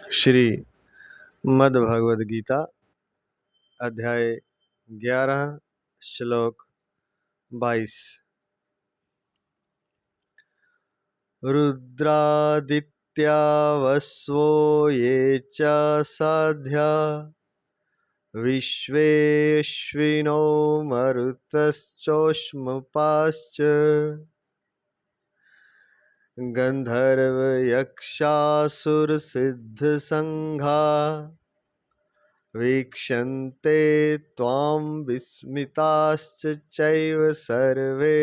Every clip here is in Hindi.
श्री मद्भगवद गीता अध्याय 11 श्लोक 22। रुद्रादित्या वस्वो ये च साध्या विश्वेश्विनो मरुतश्चोष्मपाश्च गंधर्व यक्षासुरसिद्धसंघा वीक्षन्ते त्वां विस्मिताश्च चैव सर्वे।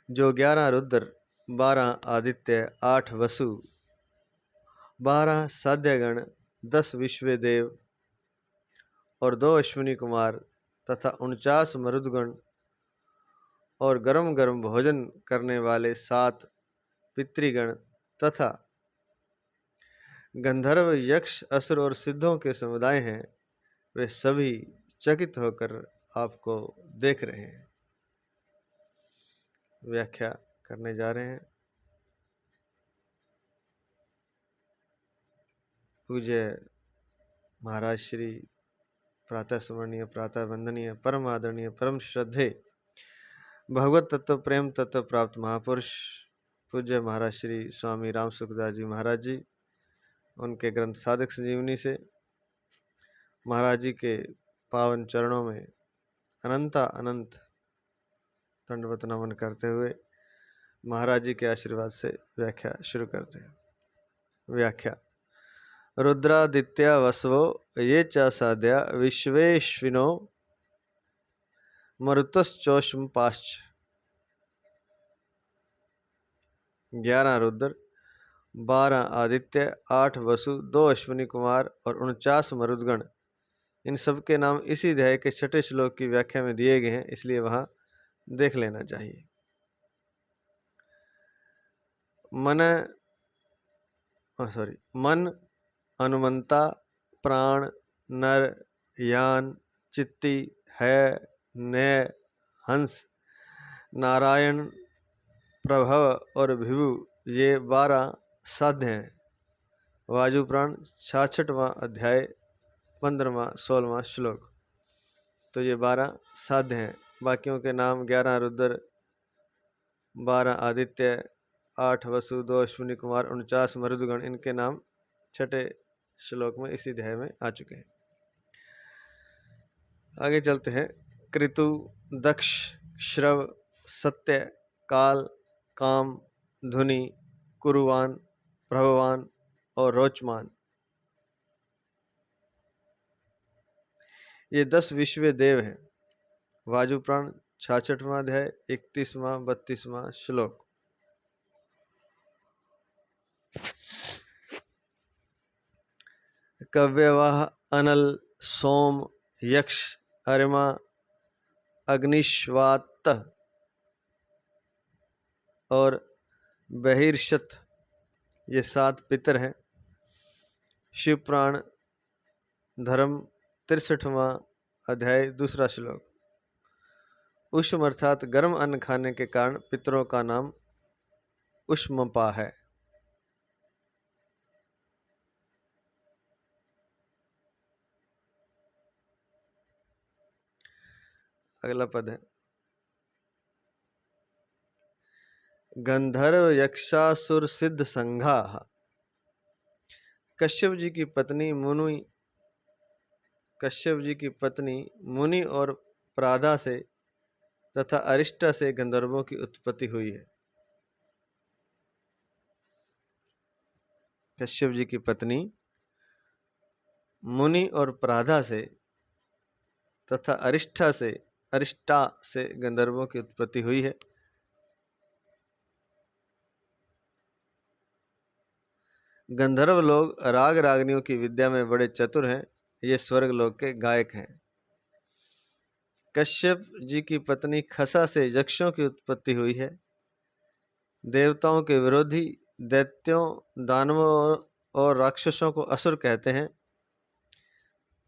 जो 11 रुद्र, 12 आदित्य, 8 वसु, 12 साध्यगण, 10 विश्व देव और 2 अश्विनी कुमार तथा 49 मरुदगण और गरम गरम भोजन करने वाले 7 पितृगण तथा गंधर्व यक्ष असुर और सिद्धों के समुदाय हैं, वे सभी चकित होकर आपको देख रहे हैं। व्याख्या करने जा रहे हैं। पूज्य महाराज श्री प्रातः स्मरणीय, प्रातः वंदनीय, परम आदरणीय, परम श्रद्धे भगवत तत्व प्रेम तत्व प्राप्त महापुरुष पूज्य महाराज श्री स्वामी राम सुखदास जी महाराज जी, उनके ग्रंथ साधक संजीवनी से महाराज जी के पावन चरणों में अनंत दंडवत नमन करते हुए महाराज जी के आशीर्वाद से व्याख्या शुरू करते हैं। व्याख्या। रुद्रादित्या वसवो ये च साध्या विश्वेश्विनो मरुतश्चोष्मपाश्च। 11 रुद्र, 12 आदित्य, 8 वसु, 2 अश्विनी कुमार और 49 मरुदगण, इन सब के नाम इसी अध्याय के 6ठे श्लोक की व्याख्या में दिए गए हैं, इसलिए वहां देख लेना चाहिए। मन, अनुमंता, प्राण, नर, यान, चित्ती, है, नय, हंस, नारायण, प्रभव और विभु, ये 12 साध्य हैं। वायु प्राण 66वां अध्याय 15वां 16वां श्लोक। तो ये 12 साध्य हैं। बाकियों के नाम 11 रुद्र, 12 आदित्य, 8 वसु, 2 अश्विनी कुमार, 49 मरुदगण, इनके नाम 6ठे श्लोक में इसी अध्याय में आ चुके हैं। आगे चलते हैं। कृतु, दक्ष, श्रव, सत्य, काल, काम, धुनि, कुरुवान, प्रभवान और रोचमान, ये 10 विश्व देव हैं। वायु प्राण 66वां अध्याय 31वां 32वां श्लोक। कव्यवाह, अनल, सोम, यक्ष, अरिमा, अग्निश्वात और बहिर्षत, ये 7 पितर हैं। शिव प्राण धर्म 63वां अध्याय 2 श्लोक। उष्म अर्थात गर्म अन्न खाने के कारण पितरों का नाम उष्मपा है। अगला पद है गंधर्व यक्षासुर सिद्ध संघा। कश्यप जी की पत्नी मुनि और प्राधा से तथा अरिष्टा से गंधर्वों की उत्पत्ति हुई है। कश्यप जी की पत्नी मुनि और प्राधा से तथा अरिष्टा से गंधर्वों की उत्पत्ति हुई है। गंधर्व लोग राग रागनियों की विद्या में बड़े चतुर हैं। ये स्वर्ग लोक के गायक हैं। कश्यप जी की पत्नी खसा से यक्षों की उत्पत्ति हुई है। देवताओं के विरोधी दैत्यों, दानवों और राक्षसों को असुर कहते हैं।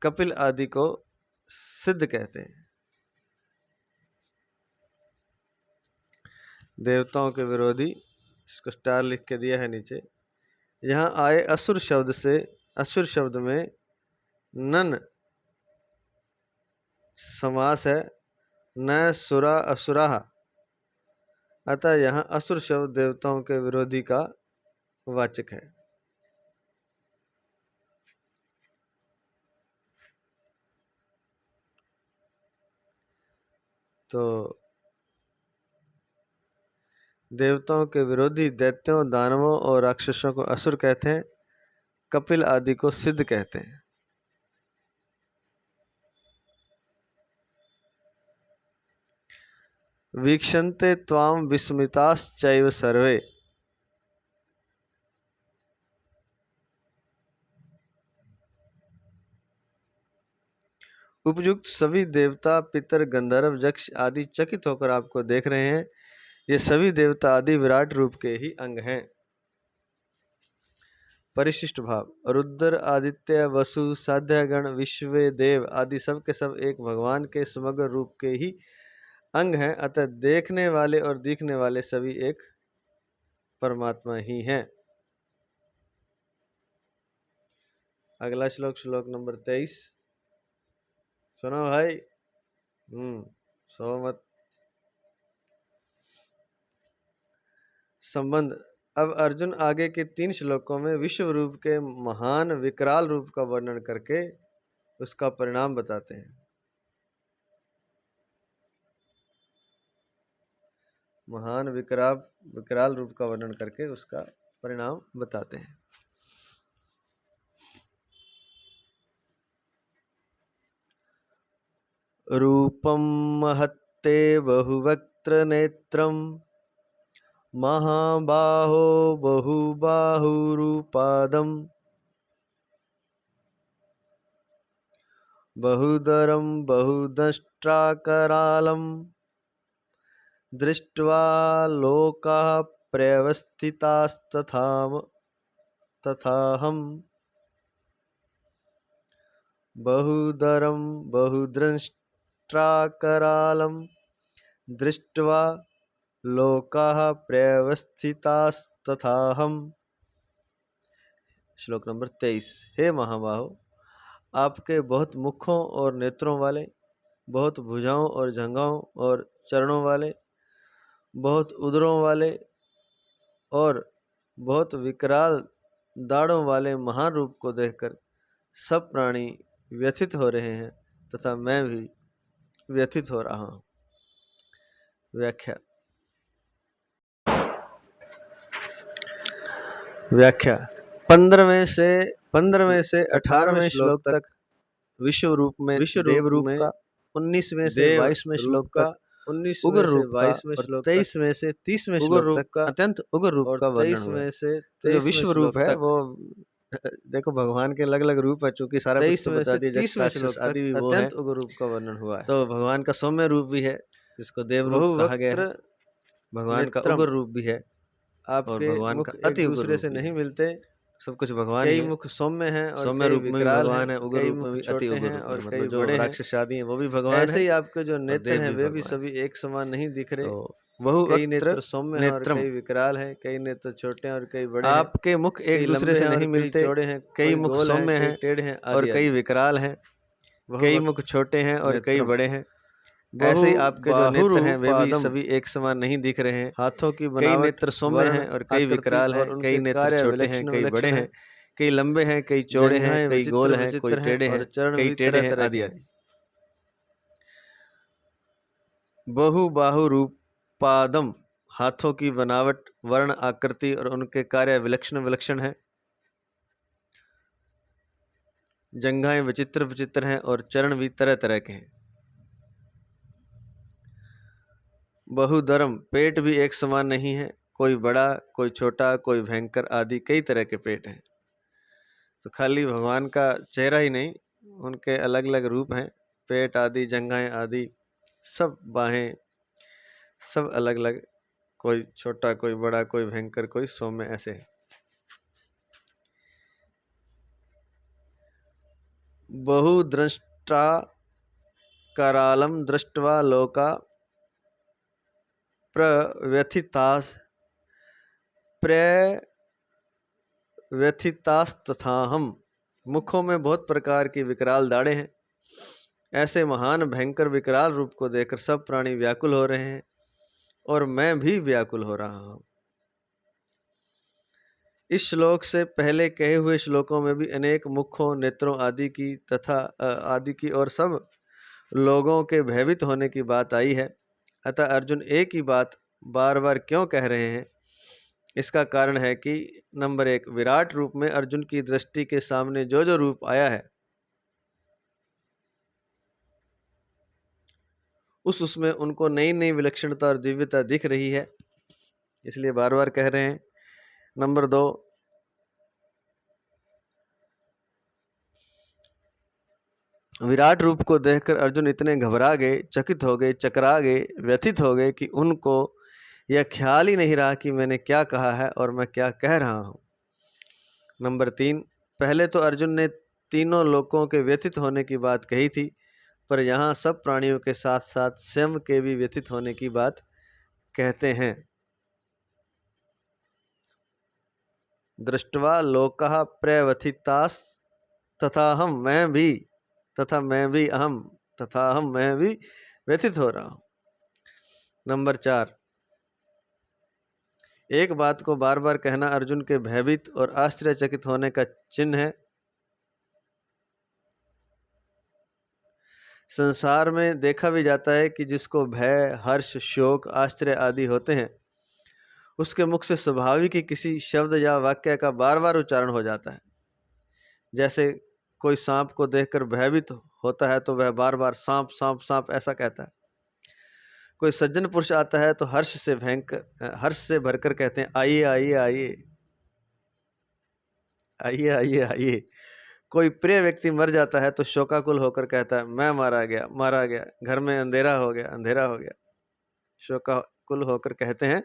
कपिल आदि को सिद्ध कहते हैं। देवताओं के विरोधी, इसको स्टार लिख के दिया है नीचे, यहाँ आए असुर शब्द से, असुर शब्द में नन समास है, न सुरा असुराह, अतः यहाँ असुर शब्द देवताओं के विरोधी का वाचक है। तो देवताओं के विरोधी दैत्यों, दानवों और राक्षसों को असुर कहते हैं, कपिल आदि को सिद्ध कहते हैं। वीक्षन्ते त्वां विस्मिताश्चैव सर्वे, उपयुक्त सभी देवता, पितर, गंधर्व, यक्ष आदि चकित होकर आपको देख रहे हैं। ये सभी देवता आदि विराट रूप के ही अंग हैं। परिशिष्ट भाव, रुद्र, आदित्य, वसु, साध्यगण, विश्व देव आदि सब के सब एक भगवान के समग्र रूप के ही अंग हैं, अतः देखने वाले और दिखने वाले सभी एक परमात्मा ही हैं। अगला श्लोक, श्लोक नंबर 23। सुनो भाई, सो मत। संबंध। अब अर्जुन आगे के 3 श्लोकों में विश्व रूप के महान विकराल रूप का वर्णन करके उसका परिणाम बताते हैं। महान विकराल रूप का वर्णन करके उसका परिणाम बताते हैं। रूपम महत्ते बहुवक्त्र नेत्रम, महाबाहो बहुबाहुरूपादम, बहुदरम बहुदंष्ट्राकरालम, दृष्ट्वा लोकाः प्रव्यथितास्तथाहम्। बहुदरम बहुदंष्ट्राकरालम, दृष्ट्वा लोकाः प्रव्यथितास्तथाहम्। श्लोक नंबर 23। हे महाबाहो, आपके बहुत मुखों और नेत्रों वाले, बहुत भुजाओं और जंघाओं और चरणों वाले, बहुत उदरों वाले और बहुत विकराल दाढ़ों वाले महान रूप को देखकर सब प्राणी व्यथित हो रहे हैं तथा मैं भी व्यथित हो रहा हूं। व्याख्या। 15वें से 18वें श्लोक तक विश्व रूप में देव रूप का, 19वें से 22वें श्लोक तक उग्र रूप का, 23वें से 30वें श्लोक तक अत्यंत उग्र रूप का वर्णन हुआ है। तो जो विश्व रूप है वो देखो भगवान के अलग अलग रूप है, चूंकि सारा कुछ तो बता दिया, राक्षस आदि भी वो है, अत्यंत उग्र रूप का वर्णन हुआ है। तो भगवान का सौम्य रूप भी है जिसको देव रूप कहा गया है, भगवान का उग्र रूप भी है, आपके भगवान का अति उग्र दूसरे से नहीं मिलते, सब कुछ भगवान कई मुख सौम्य हैं और सौम्य रूप में भगवान है, उग्र रूप में भी अति उग्र रूप और कई जो राक्षस आदि हैं वो भी भगवान है। ऐसे ही आपके जो नेत्र हैं वे भी सभी एक समान नहीं दिख रहे, कई नेत्र सौम्य हैं और कई विकराल हैं, कई नेत्र छोटे हैं और कई बड़े हैं। आपके मुख एक दूसरे से नहीं मिलते, चौड़े हैं, कई मुख सौम्य हैं, टेढ़े हैं और कई विकराल हैं, कई मुख छोटे हैं और कई बड़े हैं। ऐसे ही आपके जो नेत्र हैं वे भी सभी एक समान नहीं दिख रहे हैं, हाथों की बनावट, कई नेत्र सौम्य हैं और कई विकराल हैं, कई नेत्र छोटे हैं, कई बड़े हैं, कई लंबे हैं, कई चौड़े हैं, कई गोल हैं, कोई टेढ़े हैं, कई टेढ़े हैं आदि आदि। बहुबाहु रूपादम, हाथों की बनावट, वर्ण, आकृति और उनके कार्य विलक्षण विलक्षण है। जंघाएं विचित्र विचित्र हैं और चरण भी तरह तरह के हैं। बहुधर्म, पेट भी एक समान नहीं है, कोई बड़ा, कोई छोटा, कोई भयंकर आदि कई तरह के पेट हैं। तो खाली भगवान का चेहरा ही नहीं, उनके अलग अलग रूप हैं, पेट आदि, जंघाएं आदि, सब बाहें, सब अलग अलग, कोई छोटा, कोई बड़ा, कोई भयंकर, कोई सौम्य, ऐसे है। बहुद्रष्टा करालम दृष्ट्वा लोका प्रव्यथितास व्यथितास्तथाहम, मुखों में बहुत प्रकार की विकराल दाढ़ें हैं। ऐसे महान भयंकर विकराल रूप को देखकर सब प्राणी व्याकुल हो रहे हैं और मैं भी व्याकुल हो रहा हूं। इस श्लोक से पहले कहे हुए श्लोकों में भी अनेक मुखों, नेत्रों आदि की तथा आदि की और सब लोगों के भयभीत होने की बात आई है। अतः अर्जुन एक ही बात बार बार क्यों कह रहे हैं? इसका कारण है कि नंबर 1, विराट रूप में अर्जुन की दृष्टि के सामने जो जो रूप आया है उसमें उनको नई नई विलक्षणता और दिव्यता दिख रही है, इसलिए बार बार कह रहे हैं। नंबर 2, विराट रूप को देखकर अर्जुन इतने घबरा गए, चकित हो गए, चकरा गए, व्यथित हो गए कि उनको यह ख्याल ही नहीं रहा कि मैंने क्या कहा है और मैं क्या कह रहा हूं। नंबर 3, पहले तो अर्जुन ने तीनों लोकों के व्यथित होने की बात कही थी, पर यहाँ सब प्राणियों के साथ साथ स्वयं के भी व्यथित होने की बात कहते हैं। दृष्टवा लोकः प्रव्यथितास् तथा हम मैं भी अहम तथा हम मैं भी व्यथित हो रहा हूं। नंबर 4, एक बात को बार बार कहना अर्जुन के भयभीत और आश्चर्यचकित होने का चिन्ह है। संसार में देखा भी जाता है कि जिसको भय, हर्ष, शोक, आश्चर्य आदि होते हैं उसके मुख से स्वाभाविक ही किसी शब्द या वाक्य का बार बार उच्चारण हो जाता है। जैसे कोई सांप को देखकर भयभीत होता है तो वह बार बार सांप सांप सांप ऐसा कहता है। कोई सज्जन पुरुष आता है तो हर्ष से भरकर कहते हैं आइए आइए आइए आइए आइए आइए। कोई प्रिय व्यक्ति मर जाता है तो शोकाकुल होकर कहता है मैं मारा गया, घर में अंधेरा हो गया। शोकाकुल होकर कहते हैं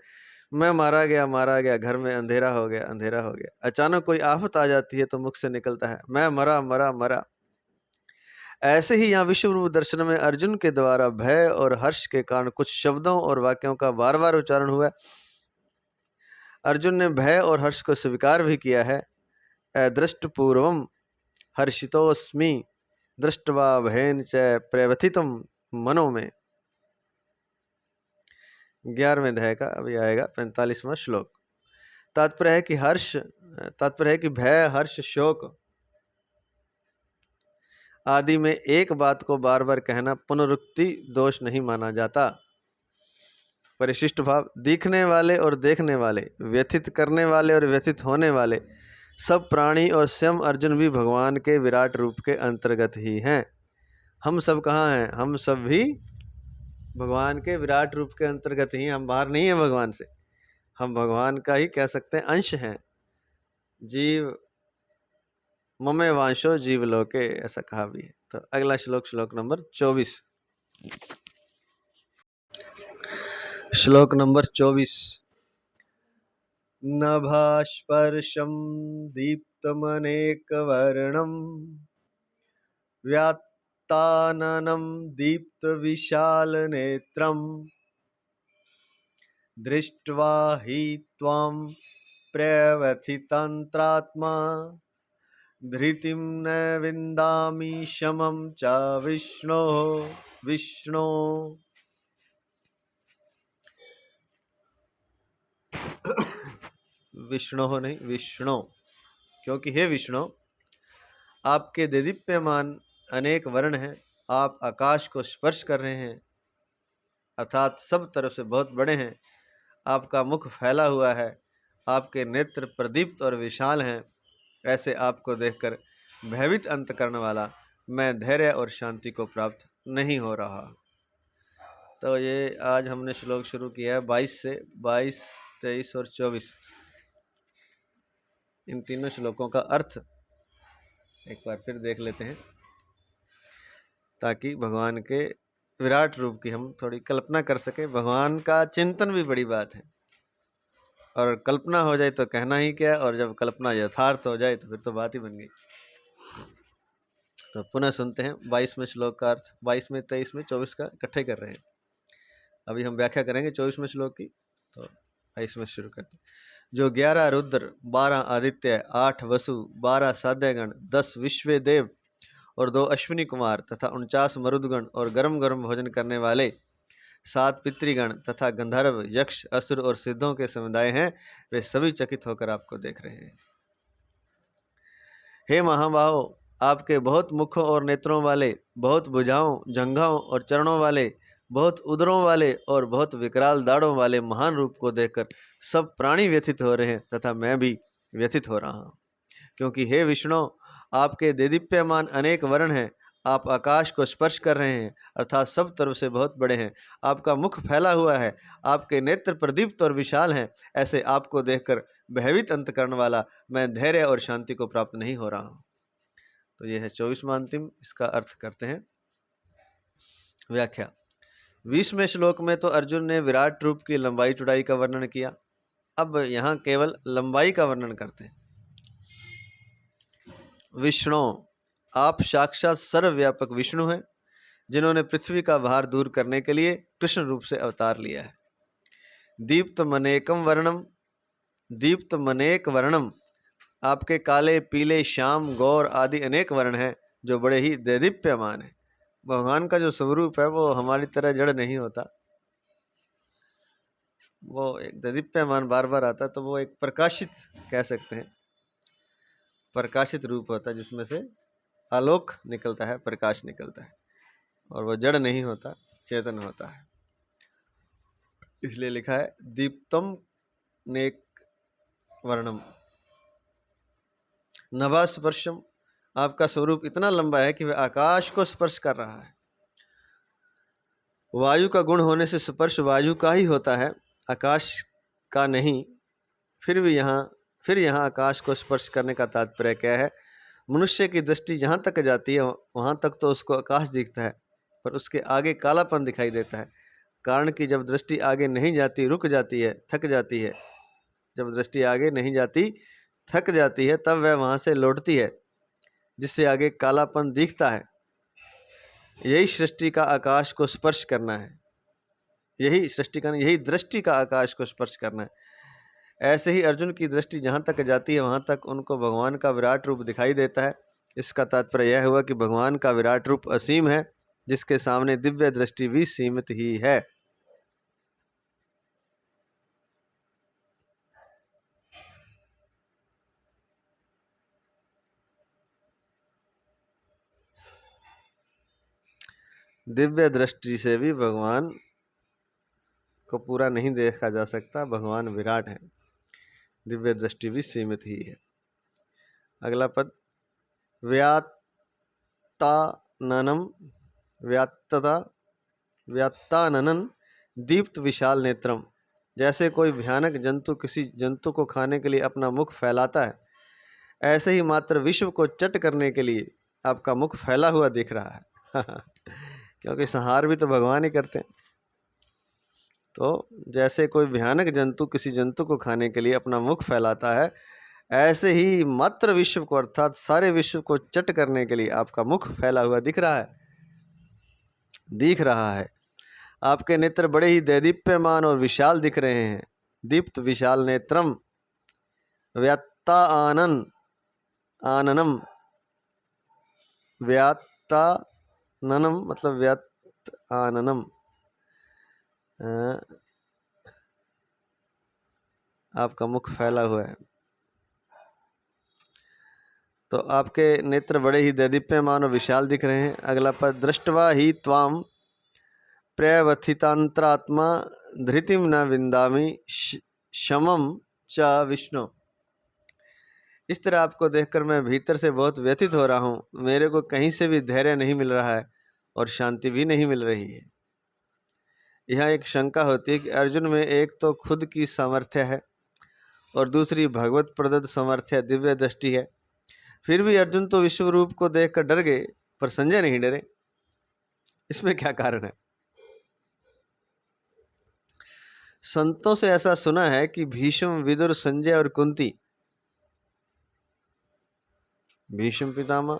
मैं मारा गया, घर में अंधेरा हो गया। अचानक कोई आफत आ जाती है तो मुख से निकलता है मैं मरा। ऐसे ही यहाँ विश्व रूप दर्शन में अर्जुन के द्वारा भय और हर्ष के कारण कुछ शब्दों और वाक्यों का बार बार उच्चारण हुआ। अर्जुन ने भय और हर्ष को स्वीकार भी किया है। अदृष्ट पूर्वम हर्षितोस्मि दृष्टवा भयेन च प्रव्यथितम मनो में। 11वें अध्याय का अभी आएगा 45वां श्लोक। तात्पर्य है कि भय, हर्ष, शोक आदि में एक बात को बार बार कहना पुनरुक्ति दोष नहीं माना जाता। परिशिष्ट भाव, दिखने वाले और देखने वाले, व्यथित करने वाले और व्यथित होने वाले सब प्राणी और स्वयं अर्जुन भी भगवान के विराट रूप के अंतर्गत ही हैं। हम सब कहाँ हैं? हम सब भी भगवान के विराट रूप के अंतर्गत ही। हम बाहर नहीं है भगवान से, हम भगवान का ही कह सकते हैं अंश हैं। जीव ममे वांशो जीव लोके, ऐसा कहा भी है। तो अगला श्लोक नंबर 24। श्लोक नंबर 24। नभास्पर्शं दीप्तमनेकवर्णं व्यात्ताननं दीप्तविशालनेत्रं दृष्ट्वा हि त्वां प्रव्यथितान्त्रात्मा धृतिं न विन्दामि शमं च विष्णो। विष्णु नहीं, विष्णु, क्योंकि हे विष्णु आपके देदीप्यमान अनेक वर्ण हैं। आप आकाश को स्पर्श कर रहे हैं, अर्थात सब तरफ से बहुत बड़े हैं। आपका मुख फैला हुआ है, आपके नेत्र प्रदीप्त और विशाल हैं। ऐसे आपको देखकर भयभीत अंतकरण वाला मैं धैर्य और शांति को प्राप्त नहीं हो रहा। तो ये आज हमने श्लोक शुरू किया है 22 से 22, 23 और 24। इन तीनों श्लोकों का अर्थ एक बार फिर देख लेते हैं, ताकि भगवान के विराट रूप की हम थोड़ी कल्पना कर सके। भगवान का चिंतन भी बड़ी बात है, और कल्पना हो जाए तो कहना ही क्या, और जब कल्पना यथार्थ हो जाए तो फिर तो बात ही बन गई। तो पुनः सुनते हैं 22वें श्लोक का अर्थ। 22वें, 23वें, 24 का इकट्ठे कर रहे हैं। अभी हम व्याख्या करेंगे 24वें श्लोक की, तो 22वें शुरू करते हैं। जो 11 रुद्र, 12 आदित्य, 8 वसु, 12 साध्यगण, 10 विश्व देव और 2 अश्विनी कुमार तथा 49 मरुदगण और गरम गरम भोजन करने वाले 7 पितृगण तथा गंधर्व, यक्ष, असुर और सिद्धों के समुदाय हैं, वे सभी चकित होकर आपको देख रहे हैं। हे महाबाहो, आपके बहुत मुखों और नेत्रों वाले, बहुत भुजाओं, जंघाओं और चरणों वाले, बहुत उदरों वाले और बहुत विकराल दाढ़ों वाले महान रूप को देखकर सब प्राणी व्यथित हो रहे हैं तथा मैं भी व्यथित हो रहा हूँ। क्योंकि हे विष्णु, आपके देदीप्यमान अनेक वर्ण हैं, आप आकाश को स्पर्श कर रहे हैं, अर्थात सब तरफ से बहुत बड़े हैं। आपका मुख फैला हुआ है, आपके नेत्र प्रदीप्त और विशाल हैं। ऐसे आपको देखकर भयभीत अंतकरण वाला मैं धैर्य और शांति को प्राप्त नहीं हो रहा हूँ। तो यह है 24वां अंतिम। इसका अर्थ करते हैं। व्याख्या। 20वें श्लोक में तो अर्जुन ने विराट रूप की लंबाई चौड़ाई का वर्णन किया। अब यहाँ केवल लंबाई का वर्णन करते हैं। विष्णु, आप साक्षात सर्वव्यापक विष्णु हैं, जिन्होंने पृथ्वी का भार दूर करने के लिए कृष्ण रूप से अवतार लिया है। दीप्त मनेक वर्णम, आपके काले, पीले, श्याम, गौर आदि अनेक वर्ण हैं जो बड़े ही दैदीप्यमान हैं। भगवान का जो स्वरूप है वो हमारी तरह जड़ नहीं होता, वो एक दैदीप्यमान बार बार आता है, तो वो एक प्रकाशित कह सकते हैं, प्रकाशित रूप होता है जिसमें से आलोक निकलता है, प्रकाश निकलता है, और वो जड़ नहीं होता, चेतन होता है। इसलिए लिखा है दीप्तम नेक वर्णम नभा स्पर्शम, आपका स्वरूप इतना लंबा है कि वह आकाश को स्पर्श कर रहा है। वायु का गुण होने से स्पर्श वायु का ही होता है, आकाश का नहीं। फिर यहाँ आकाश को स्पर्श करने का तात्पर्य क्या है? मनुष्य की दृष्टि जहाँ तक जाती है वहाँ तक तो उसको आकाश दिखता है, पर उसके आगे कालापन दिखाई देता है। कारण कि जब दृष्टि आगे नहीं जाती, रुक जाती है, थक जाती है, जब दृष्टि आगे नहीं जाती, थक जाती है, तब वह वहाँ से लौटती है, जिससे आगे कालापन दिखता है। यही सृष्टि का आकाश को स्पर्श करना है, यही दृष्टि का आकाश को स्पर्श करना है। ऐसे ही अर्जुन की दृष्टि जहाँ तक जाती है वहाँ तक उनको भगवान का विराट रूप दिखाई देता है। इसका तात्पर्य यह हुआ कि भगवान का विराट रूप असीम है, जिसके सामने दिव्य दृष्टि भी सीमित ही है। दिव्य दृष्टि से भी भगवान को पूरा नहीं देखा जा सकता, भगवान विराट है, दिव्य दृष्टि भी सीमित ही है। अगला पद व्यात्ताननन दीप्त विशाल नेत्रम, जैसे कोई भयानक जंतु किसी जंतु को खाने के लिए अपना मुख फैलाता है, ऐसे ही मात्र विश्व को चट करने के लिए आपका मुख फैला हुआ दिख रहा है। क्योंकि संहार भी तो भगवान ही करते हैं। तो जैसे कोई भयानक जंतु किसी जंतु को खाने के लिए अपना मुख फैलाता है, ऐसे ही मात्र विश्व को अर्थात सारे विश्व को चट करने के लिए आपका मुख फैला हुआ दिख रहा है। आपके नेत्र बड़े ही दैदीप्यमान और विशाल दिख रहे हैं। दीप्त विशाल नेत्रम आननम, व्यात्ताननम मतलब व्यात्त आननम, आपका मुख फैला हुआ है, तो आपके नेत्र बड़े ही दैदीप्यमान और विशाल दिख रहे हैं। अगला पद दृष्टवा ही त्वाम प्रवस्थितांतरात्मा धृतिम न विंदामि शमम च विष्णु, इस तरह आपको देखकर मैं भीतर से बहुत व्यथित हो रहा हूँ। मेरे को कहीं से भी धैर्य नहीं मिल रहा है और शांति भी नहीं मिल रही है। यहाँ एक शंका होती है कि अर्जुन में एक तो खुद की सामर्थ्य है और दूसरी भगवत प्रदत्त सामर्थ्य दिव्य दृष्टि है। फिर भी अर्जुन तो विश्व रूप को देखकर डर गए, पर संजय नहीं डरे। इसमें क्या कारण है? संतों से ऐसा सुना है कि भीष्म, विदुर, संजय और कुंती, भीष्म पितामह,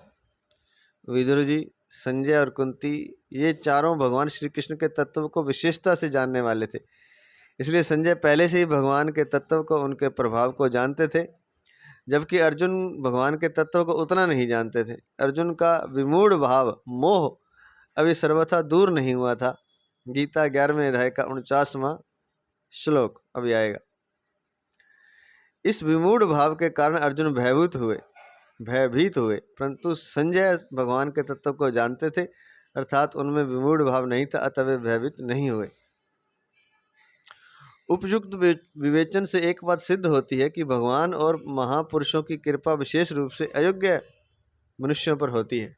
विदुर जी, संजय और कुंती, ये चारों भगवान श्री कृष्ण के तत्व को विशेषता से जानने वाले थे। इसलिए संजय पहले से ही भगवान के तत्व को, उनके प्रभाव को जानते थे, जबकि अर्जुन भगवान के तत्व को उतना नहीं जानते थे। अर्जुन का विमूढ़ भाव, मोह अभी सर्वथा दूर नहीं हुआ था। गीता 11वें अध्याय का 49वां श्लोक अभी आएगा। इस विमूढ़ भाव के कारण अर्जुन भयभीत हुए, परंतु संजय भगवान के तत्व को जानते थे, अर्थात उनमें विमूढ़ भाव नहीं था, अतः वे भयभीत नहीं हुए। उपयुक्त विवेचन से एक बात सिद्ध होती है कि भगवान और महापुरुषों की कृपा विशेष रूप से अयोग्य मनुष्यों पर होती है,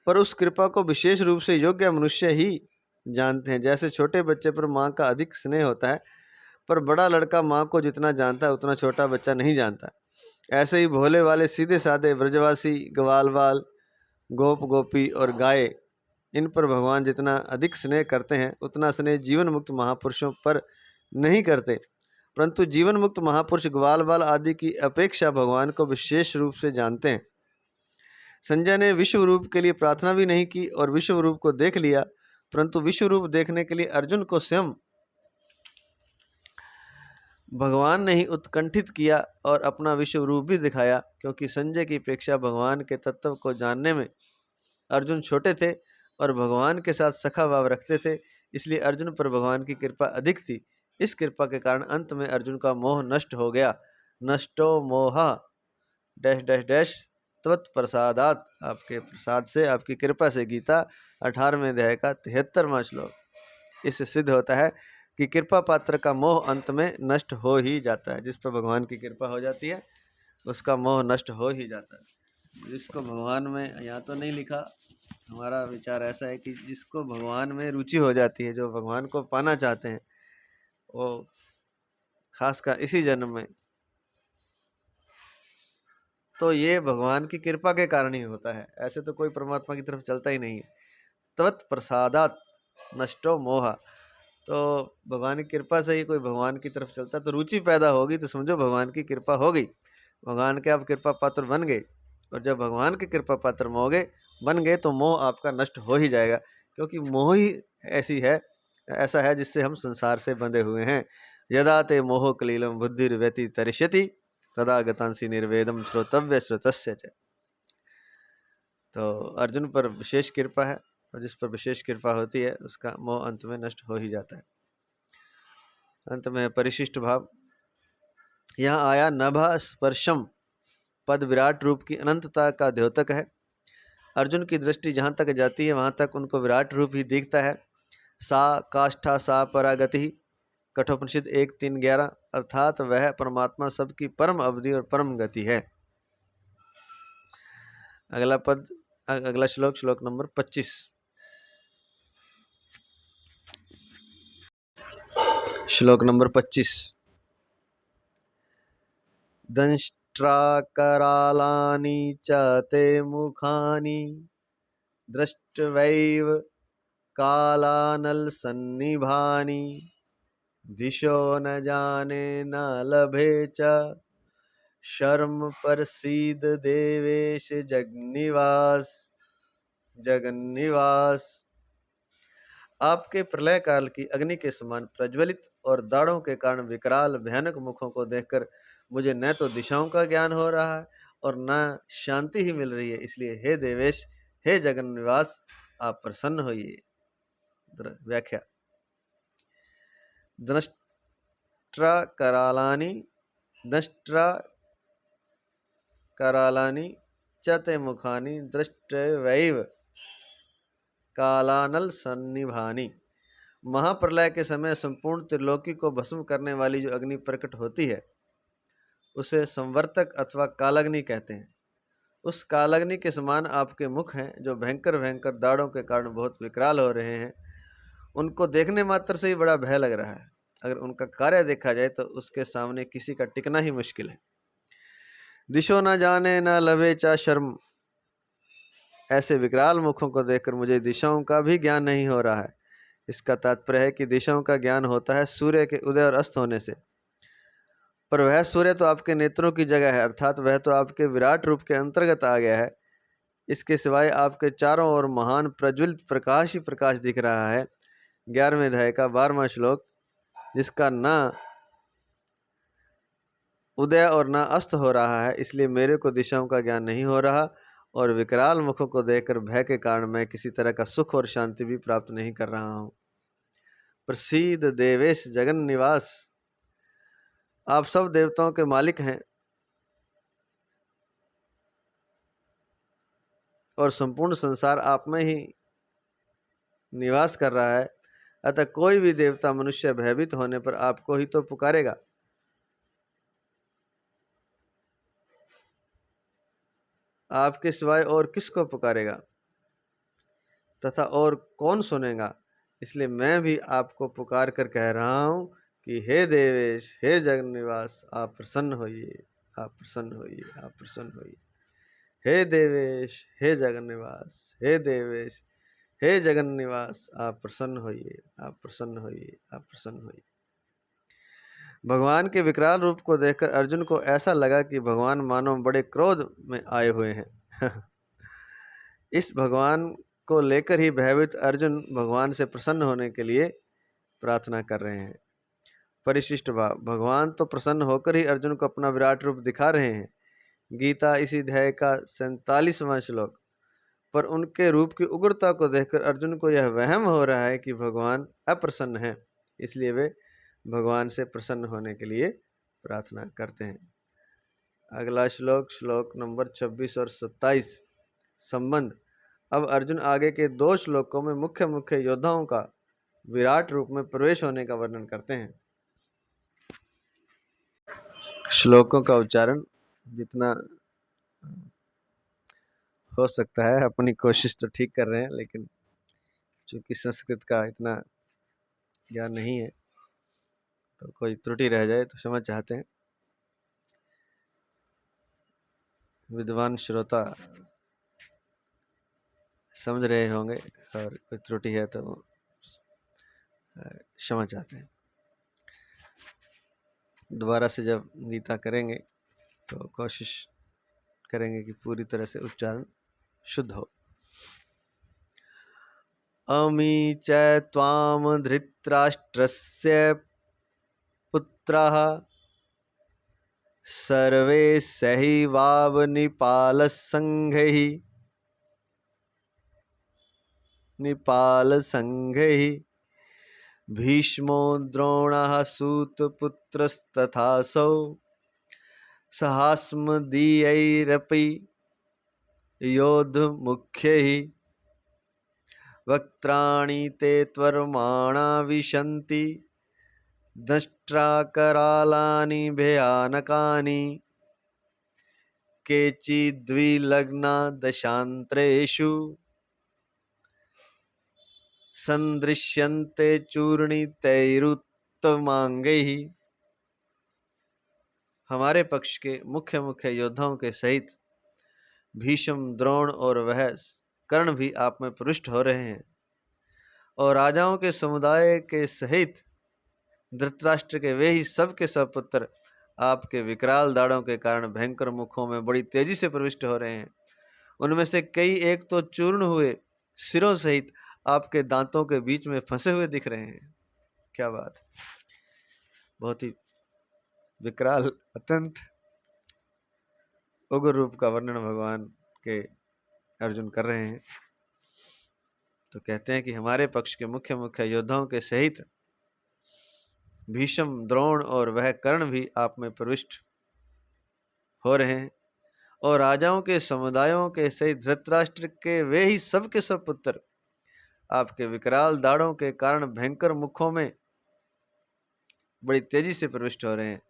पर उस कृपा को विशेष रूप से योग्य मनुष्य ही जानते हैं। जैसे छोटे बच्चे पर माँ का अधिक स्नेह होता है, पर बड़ा लड़का माँ को जितना जानता है उतना छोटा बच्चा नहीं जानता। ऐसे ही भोले वाले सीधे साधे ब्रजवासी, ग्वाल बाल, गोप गोपी और गाय, इन पर भगवान जितना अधिक स्नेह करते हैं उतना स्नेह जीवन मुक्त महापुरुषों पर नहीं करते, परंतु जीवन मुक्त महापुरुष ग्वाल बाल आदि की अपेक्षा भगवान को विशेष रूप से जानते हैं। संजय ने विश्व रूप के लिए प्रार्थना भी नहीं की और विश्व रूप को देख लिया, परंतु विश्व रूप देखने के लिए अर्जुन को स्वयं भगवान ने ही उत्कंठित किया और अपना विश्व रूप भी दिखाया, क्योंकि संजय की अपेक्षा भगवान के तत्व को जानने में अर्जुन छोटे थे और भगवान के साथ सखा भाव रखते थे, इसलिए अर्जुन पर भगवान की कृपा अधिक थी। इस कृपा के कारण अंत में अर्जुन का मोह नष्ट हो गया। नष्टो मोहा डैश डैश डैश त्वत्प्रसादात, आपके प्रसाद से, आपकी कृपा से। गीता 18वें अध्याय का 73वां श्लोक। इससे सिद्ध होता है कि कृपा पात्र का मोह अंत में नष्ट हो ही जाता है। जिस पर भगवान की कृपा हो जाती है उसका मोह नष्ट हो ही जाता है। जिसको भगवान में, यहाँ तो नहीं लिखा, हमारा विचार ऐसा है कि जिसको भगवान में रुचि हो जाती है, जो भगवान को पाना चाहते हैं, वो खासकर इसी जन्म में, तो ये भगवान की कृपा के कारण ही होता है। ऐसे तो कोई परमात्मा की तरफ चलता ही नहीं है। त्वत्प्रसादात नष्टो मोहा, तो भगवान की कृपा से ही कोई भगवान की तरफ चलता, तो रुचि पैदा होगी तो समझो भगवान की कृपा हो गई, भगवान के आप कृपा पात्र बन गए। और जब भगवान के कृपा पात्र बन गए तो मोह आपका नष्ट हो ही जाएगा, क्योंकि मोह ही ऐसा है जिससे हम संसार से बंधे हुए हैं। यदा ते मोह कलीलम बुद्धिर्व्यति तरिष्यति तदा गतांसी निर्वेदम श्रोतव्य श्रुतस्य च। तो अर्जुन पर विशेष कृपा है, और जिस पर विशेष कृपा होती है उसका मोह अंत में नष्ट हो ही जाता है। अंत में परिशिष्ट भाव यहाँ आया। नभा स्पर्शम पद विराट रूप की अनंतता का द्योतक है। अर्जुन की दृष्टि जहाँ तक जाती है वहाँ तक उनको विराट रूप ही दिखता है। सा काष्ठा सा परागति, कठोपनिषद 1:3-11, अर्थात वह परमात्मा सबकी परम अवधि और परम गति है। अगला श्लोक, श्लोक नंबर 25। श्लोक नंबर 25। दंष्ट्राकरालानि च ते मुखानि दृष्ट्वैव कालानलसन्निभानि दिशो न जाने न लभे च शर्म प्रसीद देवेश जगन्निवास। आपके प्रलय काल की अग्नि के समान प्रज्वलित और दाढ़ों के कारण विकराल भयानक मुखों को देखकर मुझे न तो दिशाओं का ज्ञान हो रहा है और न शांति ही मिल रही है। इसलिए हे देवेश, हे जगन्निवास, आप प्रसन्न होइए। व्याख्या। दंष्ट्राकरालानि च ते मुखानि दृष्ट्वैव कालानल सन्निभानि। महाप्रलय के समय संपूर्ण त्रिलोकी को भस्म करने वाली जो अग्नि प्रकट होती है उसे संवर्तक अथवा कालाग्नि कहते हैं। उस कालाग्नि के समान आपके मुख हैं, जो भयंकर भयंकर दाढ़ों के कारण बहुत विकराल हो रहे हैं। उनको देखने मात्र से ही बड़ा भय लग रहा है। अगर उनका कार्य देखा जाए तो उसके सामने किसी का टिकना ही मुश्किल है। दिशो न जाने न लभे चा शर्म, ऐसे विकराल मुखों को देखकर मुझे दिशाओं का भी ज्ञान नहीं हो रहा है। इसका तात्पर्य है कि दिशाओं का ज्ञान होता है सूर्य के उदय और अस्त होने से, पर वह सूर्य तो आपके नेत्रों की जगह है, अर्थात वह तो आपके विराट रूप के अंतर्गत आ गया है। इसके सिवाय आपके चारों ओर महान प्रज्वलित प्रकाश ही प्रकाश दिख रहा है। 11वें अध्याय का 12वां श्लोक, जिसका न उदय और न अस्त हो रहा है, इसलिए मेरे को दिशाओं का ज्ञान नहीं हो रहा, और विकराल मुखों को देखकर भय के कारण मैं किसी तरह का सुख और शांति भी प्राप्त नहीं कर रहा हूँ। प्रसीद देवेश जगन निवास, आप सब देवताओं के मालिक हैं और संपूर्ण संसार आप में ही निवास कर रहा है, अतः कोई भी देवता मनुष्य भयभीत होने पर आपको ही तो पुकारेगा। आपके सिवाय और किसको पुकारेगा तथा और कौन सुनेगा? इसलिए मैं भी आपको पुकार कर कह रहा हूँ कि हे देवेश, हे जगन निवास, आप प्रसन्न होइए, आप प्रसन्न होइए, आप प्रसन्न होइए। हे देवेश, हे जगन निवास, हे देवेश, हे जगन निवास, आप प्रसन्न होइए, आप प्रसन्न होइए, आप प्रसन्न होइए। भगवान के विकराल रूप को देखकर अर्जुन को ऐसा लगा कि भगवान मानो बड़े क्रोध में आए हुए हैं। इस भगवान को लेकर ही भयभीत अर्जुन भगवान से प्रसन्न होने के लिए प्रार्थना कर रहे हैं। परिशिष्ट भाव, भगवान तो प्रसन्न होकर ही अर्जुन को अपना विराट रूप दिखा रहे हैं। गीता इसी अध्याय का 47वां श्लोक, पर उनके रूप की उग्रता को देखकर अर्जुन को यह वहम हो रहा है कि भगवान अप्रसन्न हैं, इसलिए वे भगवान से प्रसन्न होने के लिए प्रार्थना करते हैं। अगला श्लोक, श्लोक नंबर 26 और 27 संबंध। अब अर्जुन आगे के 2 श्लोकों में मुख्य मुख्य योद्धाओं का विराट रूप में प्रवेश होने का वर्णन करते हैं। श्लोकों का उच्चारण जितना हो सकता है अपनी कोशिश तो ठीक कर रहे हैं, लेकिन चूंकि संस्कृत का इतना ज्ञान नहीं है तो कोई त्रुटि रह जाए तो क्षमा चाहते हैं। विद्वान श्रोता समझ रहे होंगे और कोई त्रुटि है तो क्षमा चाहते हैं। दोबारा से जब गीता करेंगे तो कोशिश करेंगे कि पूरी तरह से उच्चारण शुद्ध हो। अमी च त्वाम धृतराष्ट्रस्य पुत्रः सर्वे सहैवावनिपालसंघैः निपालसंघैः भीष्मो द्रोणः सूतपुत्रस्तथासौ सहास्मदीयैरपि योद्धमुख्यैः वक्त्राणि ते त्वरमाणा विशन्ति दंष्ट्राकरालानि भयानकानि केचिद्विलग्ना दशान्तरेषु सन्दृश्यन्ते चूर्णितैरुत्तमांगैः। हमारे पक्ष के मुख्य मुख्य योद्धाओं के सहित भीष्म, द्रोण और वह कर्ण भी आप में प्रविष्ट हो रहे हैं, और राजाओं के समुदाय के सहित धृतराष्ट्र के वे ही सब के सब पुत्र आपके विकराल दाढ़ों के कारण भयंकर मुखों में बड़ी तेजी से प्रविष्ट हो रहे हैं। उनमें से कई एक तो चूर्ण हुए सिरों सहित आपके दांतों के बीच में फंसे हुए दिख रहे हैं। क्या बात, बहुत ही विकराल अत्यंत उग्र रूप का वर्णन भगवान के अर्जुन कर रहे हैं। तो कहते हैं कि हमारे पक्ष के मुख्य मुख्य योद्धाओं के सहित भीष्म, द्रोण और वह कर्ण भी आप में प्रविष्ट हो रहे हैं, और राजाओं के समुदायों के सहित धृतराष्ट्र के वे ही सब के सब पुत्र आपके विकराल दाढ़ों के कारण भयंकर मुखों में बड़ी तेजी से प्रविष्ट हो रहे हैं।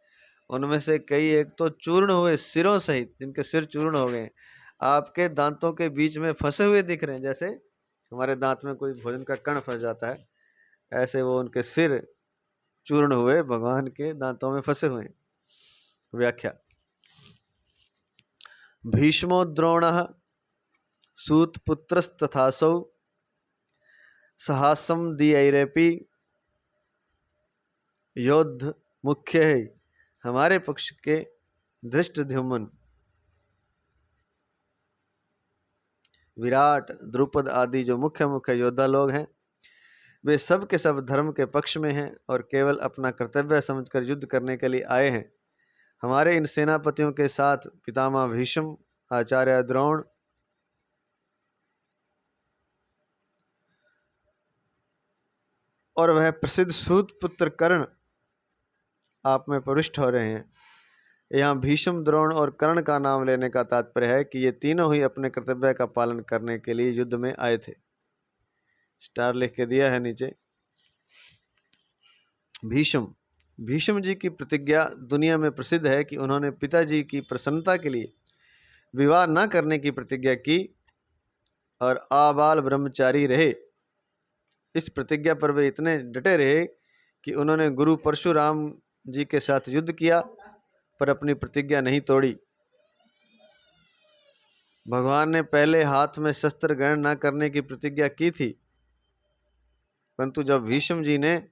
उनमें से कई एक तो चूर्ण हुए सिरों सहित, जिनके सिर चूर्ण हो गए, आपके दांतों के बीच में फंसे हुए दिख रहे हैं। जैसे हमारे दांत में कोई भोजन का कण फंस जाता है, ऐसे वो उनके सिर चूर्ण हुए भगवान के दांतों में फंसे हुए। व्याख्या, भीष्मो द्रोणः सूतपुत्रस्तथासौ सहास्मदीयैरपि योद्ध मुख्य है। हमारे पक्ष के धृष्टद्युम्न विराट, द्रुपद आदि जो मुख्य मुख्य योद्धा लोग हैं, वे सब के सब धर्म के पक्ष में हैं और केवल अपना कर्तव्य समझकर युद्ध करने के लिए आए हैं। हमारे इन सेनापतियों के साथ पितामह भीष्म, आचार्य द्रोण, और वह प्रसिद्ध सूत पुत्र कर्ण आप में प्रविष्ट हो रहे हैं। यहाँ भीष्म, द्रोण और कर्ण का नाम लेने का तात्पर्य है कि ये तीनों ही अपने कर्तव्य का पालन करने के लिए युद्ध में आए थे। स्टार लिख के दिया है नीचे। भीष्म जी की प्रतिज्ञा दुनिया में प्रसिद्ध है कि उन्होंने पिताजी की प्रसन्नता के लिए विवाह न करने की प्रतिज्ञा की और आबाल ब्रह्मचारी रहे। इस प्रतिज्ञा पर वे इतने डटे रहे कि उन्होंने गुरु परशुराम जी के साथ युद्ध किया पर अपनी प्रतिज्ञा नहीं तोड़ी। भगवान ने पहले हाथ में शस्त्र ग्रहण न करने की प्रतिज्ञा की थी, परंतु जब भीष्म जी ने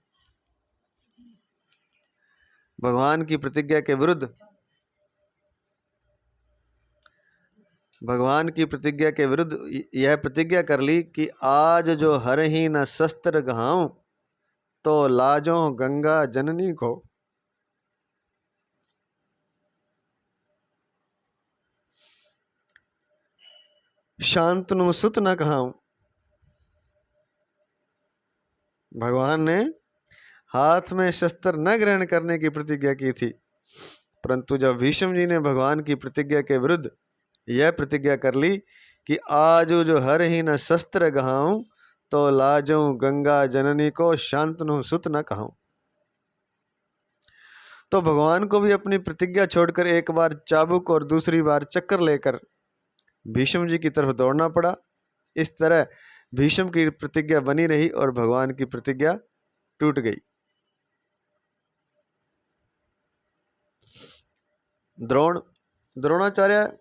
भगवान की प्रतिज्ञा के विरुद्ध यह प्रतिज्ञा कर ली कि आज जो हरहि न शस्त्र गहाऊं तो लाजों गंगा जननी को, शांतनु सुत न कहाऊं। भगवान ने हाथ में शस्त्र न ग्रहण करने की प्रतिज्ञा की थी, परंतु जब भीष्म जी ने भगवान की प्रतिज्ञा के विरुद्ध यह प्रतिज्ञा कर ली कि आज जो हरहि न शस्त्र गहाऊं तो लाजों गंगा जननी को शांतनु सुत न कहाऊं, तो भगवान को भी अपनी प्रतिज्ञा छोड़कर एक बार चाबुक और दूसरी बार चक्कर लेकर भीष्म जी की तरफ दौड़ना पड़ा। इस तरह भीष्म की प्रतिज्ञा बनी रही और भगवान की प्रतिज्ञा टूट गई। द्रोणाचार्य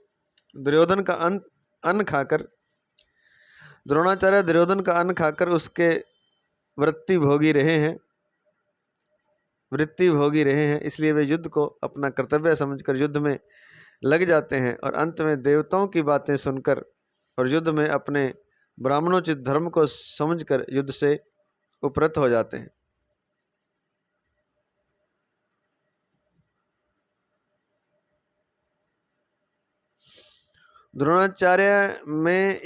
दुर्योधन का अन्न खाकर उसके वृत्ति भोगी रहे हैं, इसलिए वे युद्ध को अपना कर्तव्य समझकर युद्ध में लग जाते हैं और अंत में देवताओं की बातें सुनकर और युद्ध में अपने ब्राह्मणोचित धर्म को समझकर युद्ध से उपरत हो जाते हैं। द्रोणाचार्य में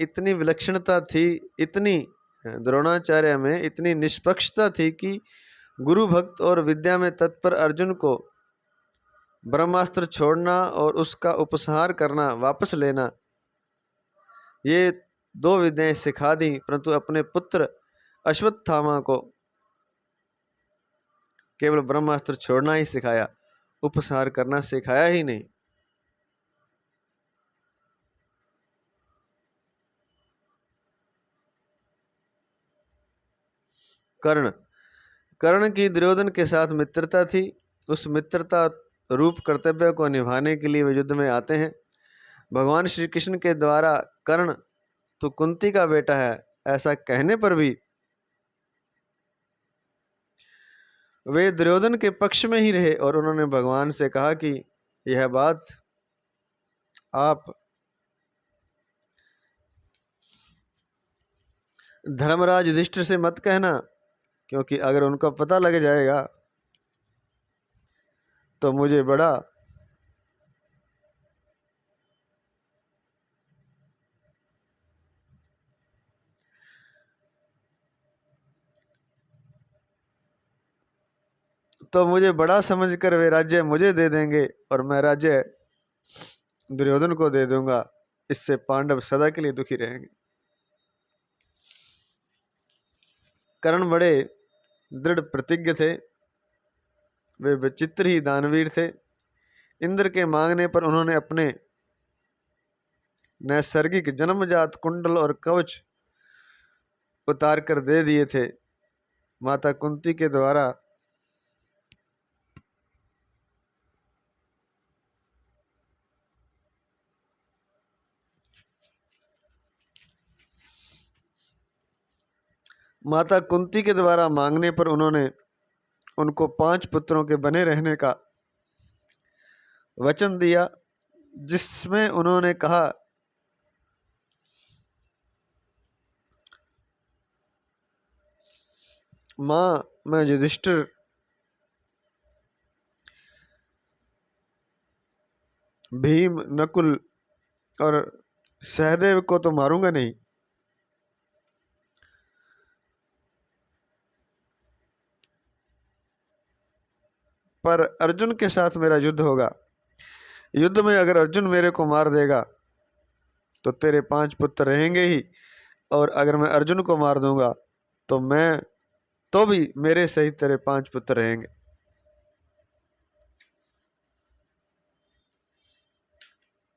इतनी निष्पक्षता थी कि गुरु भक्त और विद्या में तत्पर अर्जुन को ब्रह्मास्त्र छोड़ना और उसका उपसंहार करना, वापस लेना, ये दो विद्याएं सिखा दी, परंतु अपने पुत्र अश्वत्थामा को केवल ब्रह्मास्त्र छोड़ना ही सिखाया, उपसंहार करना सिखाया ही नहीं। कर्ण की दुर्योधन के साथ मित्रता थी। उस मित्रता रूप कर्तव्य को निभाने के लिए वे युद्ध में आते हैं। भगवान श्री कृष्ण के द्वारा कर्ण तो कुंती का बेटा है ऐसा कहने पर भी वे दुर्योधन के पक्ष में ही रहे और उन्होंने भगवान से कहा कि यह बात आप धर्मराज युधिष्ठिर से मत कहना, क्योंकि अगर उनको पता लग जाएगा तो मुझे बड़ा समझकर वे राज्य मुझे दे देंगे और मैं राज्य दुर्योधन को दे दूंगा। इससे पांडव सदा के लिए दुखी रहेंगे। कर्ण बड़े दृढ़ प्रतिज्ञ थे, वे विचित्र ही दानवीर थे। इंद्र के मांगने पर उन्होंने अपने नैसर्गिक जन्मजात कुंडल और कवच उतार कर दे दिए थे। माता कुंती के द्वारा मांगने पर उन्होंने उनको 5 पुत्रों के बने रहने का वचन दिया, जिसमें उन्होंने कहा माँ, मैं युधिष्ठिर भीम, नकुल और सहदेव को तो मारूंगा नहीं, पर अर्जुन के साथ मेरा युद्ध होगा। युद्ध में अगर अर्जुन मेरे को मार देगा तो तेरे 5 पुत्र रहेंगे ही, और अगर मैं अर्जुन को मार दूंगा तो भी मेरे सहित तेरे 5 पुत्र रहेंगे।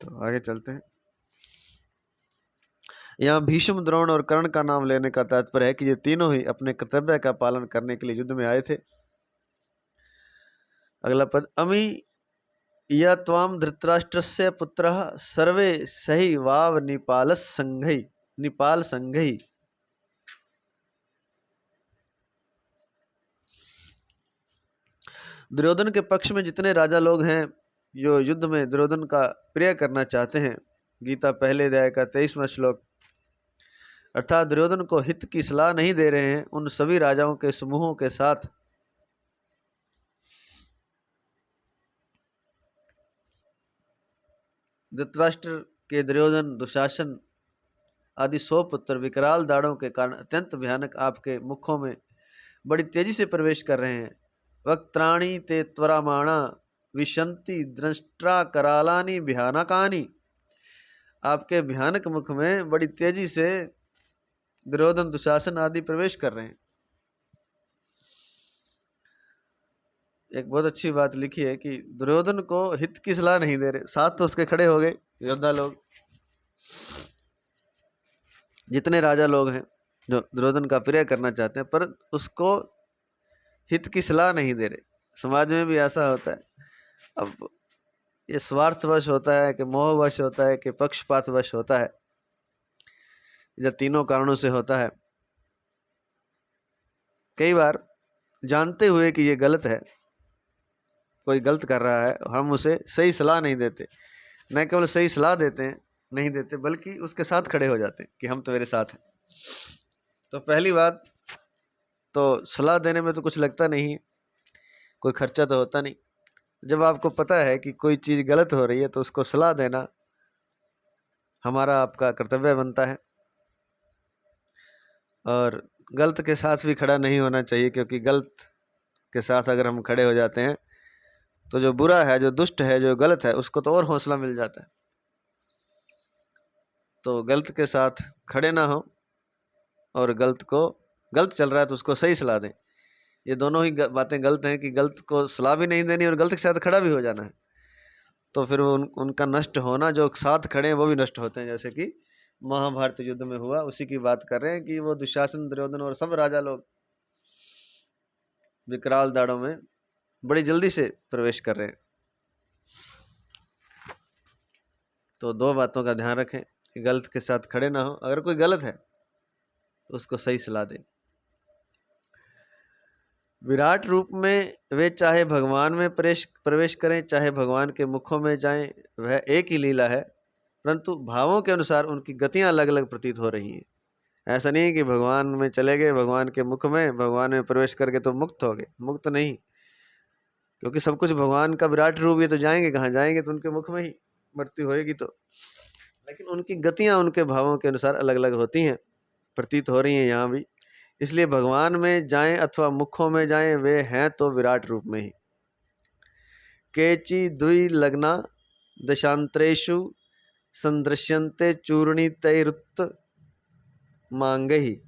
तो आगे चलते हैं। यहाँ भीष्म, द्रोण और कर्ण का नाम लेने का तात्पर्य है कि ये तीनों ही अपने कर्तव्य का पालन करने के लिए युद्ध में आए थे। अगला पद, अमी या त्वाम धृतराष्ट्रस्य पुत्रः सर्वे सही वाव निपाल संघई। दुर्योधन के पक्ष में जितने राजा लोग हैं जो युद्ध में दुर्योधन का प्रिय करना चाहते हैं, गीता पहले अध्याय का 23वां श्लोक, अर्थात दुर्योधन को हित की सलाह नहीं दे रहे हैं, उन सभी राजाओं के समूहों के साथ धृतराष्ट्र के दुर्योधन, दुशासन आदि 100 पुत्र विकराल दाढ़ों के कारण अत्यंत भयानक आपके मुखों में बड़ी तेजी से प्रवेश कर रहे हैं। वक्त्राणी ते त्वरामाणा विशंति दृष्टा करालानी भयानकानी। आपके भयानक मुख में बड़ी तेजी से दुर्योधन, दुशासन आदि प्रवेश कर रहे हैं। एक बहुत अच्छी बात लिखी है कि दुर्योधन को हित की सलाह नहीं दे रहे, साथ तो उसके खड़े हो गए योद्धा लोग, जितने राजा लोग हैं जो दुर्योधन का प्रिय करना चाहते हैं, पर उसको हित की सलाह नहीं दे रहे। समाज में भी ऐसा होता है। अब ये स्वार्थवश होता है कि मोहवश होता है कि पक्षपातवश होता है, जब तीनों कारणों से होता है। कई बार जानते हुए कि ये गलत है, कोई गलत कर रहा है, हम उसे सही सलाह नहीं देते, न केवल सही सलाह देते हैं नहीं देते, बल्कि उसके साथ खड़े हो जाते हैं कि हम तो मेरे साथ हैं। तो पहली बात तो सलाह देने में तो कुछ लगता नहीं है, कोई खर्चा तो होता नहीं। जब आपको पता है कि कोई चीज़ गलत हो रही है तो उसको सलाह देना हमारा आपका कर्तव्य बनता है। और गलत के साथ भी खड़ा नहीं होना चाहिए, क्योंकि गलत के साथ अगर हम खड़े हो जाते हैं तो जो बुरा है, जो दुष्ट है, जो गलत है, उसको तो और हौसला मिल जाता है। तो गलत के साथ खड़े ना हो, और गलत चल रहा है तो उसको सही सलाह दें। ये दोनों ही बातें गलत हैं कि गलत को सलाह भी नहीं देनी और गलत के साथ खड़ा भी हो जाना है, तो फिर वो उनका नष्ट होना, जो साथ खड़े हैं वो भी नष्ट होते हैं। जैसे कि महाभारत युद्ध में हुआ, उसी की बात कर रहे हैं कि वो दुशासन, दुर्योधन और सब राजा लोग विकराल दाढ़ों में बड़ी जल्दी से प्रवेश कर रहे हैं। तो दो बातों का ध्यान रखें कि गलत के साथ खड़े ना हो, अगर कोई गलत है तो उसको सही सलाह दें। विराट रूप में वे चाहे भगवान में प्रवेश करें, चाहे भगवान के मुखों में जाएं, वह एक ही लीला है, परंतु भावों के अनुसार उनकी गतियां अलग अलग प्रतीत हो रही हैं। ऐसा नहीं है कि भगवान में चले गए, भगवान के मुख में, भगवान में प्रवेश करके तो मुक्त हो गए, मुक्त नहीं, क्योंकि सब कुछ भगवान का विराट रूप, ये तो जाएंगे कहाँ, जाएंगे तो उनके मुख में ही मृत्यु होएगी। तो लेकिन उनकी गतियां उनके भावों के अनुसार अलग अलग होती हैं, प्रतीत हो रही हैं यहाँ भी। इसलिए भगवान में जाएं अथवा मुखों में जाएं, वे हैं तो विराट रूप में ही। केचि द्वि लग्ना दशांतरेषु संदृश्यन्ते चूर्णितैरुत्त मांगहि।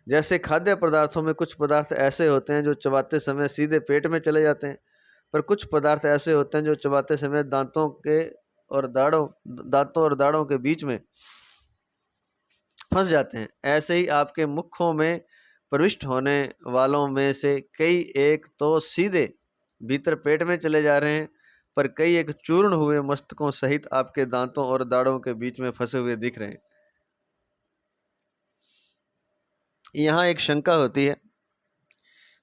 जैसे खाद्य पदार्थों में कुछ पदार्थ ऐसे होते हैं जो चबाते समय सीधे पेट में चले जाते हैं, पर कुछ पदार्थ ऐसे होते हैं जो चबाते समय दांतों और दाढ़ों के बीच में फंस जाते हैं। ऐसे ही आपके मुखों में प्रविष्ट होने वालों में से कई एक तो सीधे भीतर पेट में चले जा रहे हैं, पर कई एक चूर्ण हुए मस्तकों सहित आपके दांतों और दाढ़ों के बीच में फंसे हुए दिख रहे हैं। यहाँ एक शंका होती है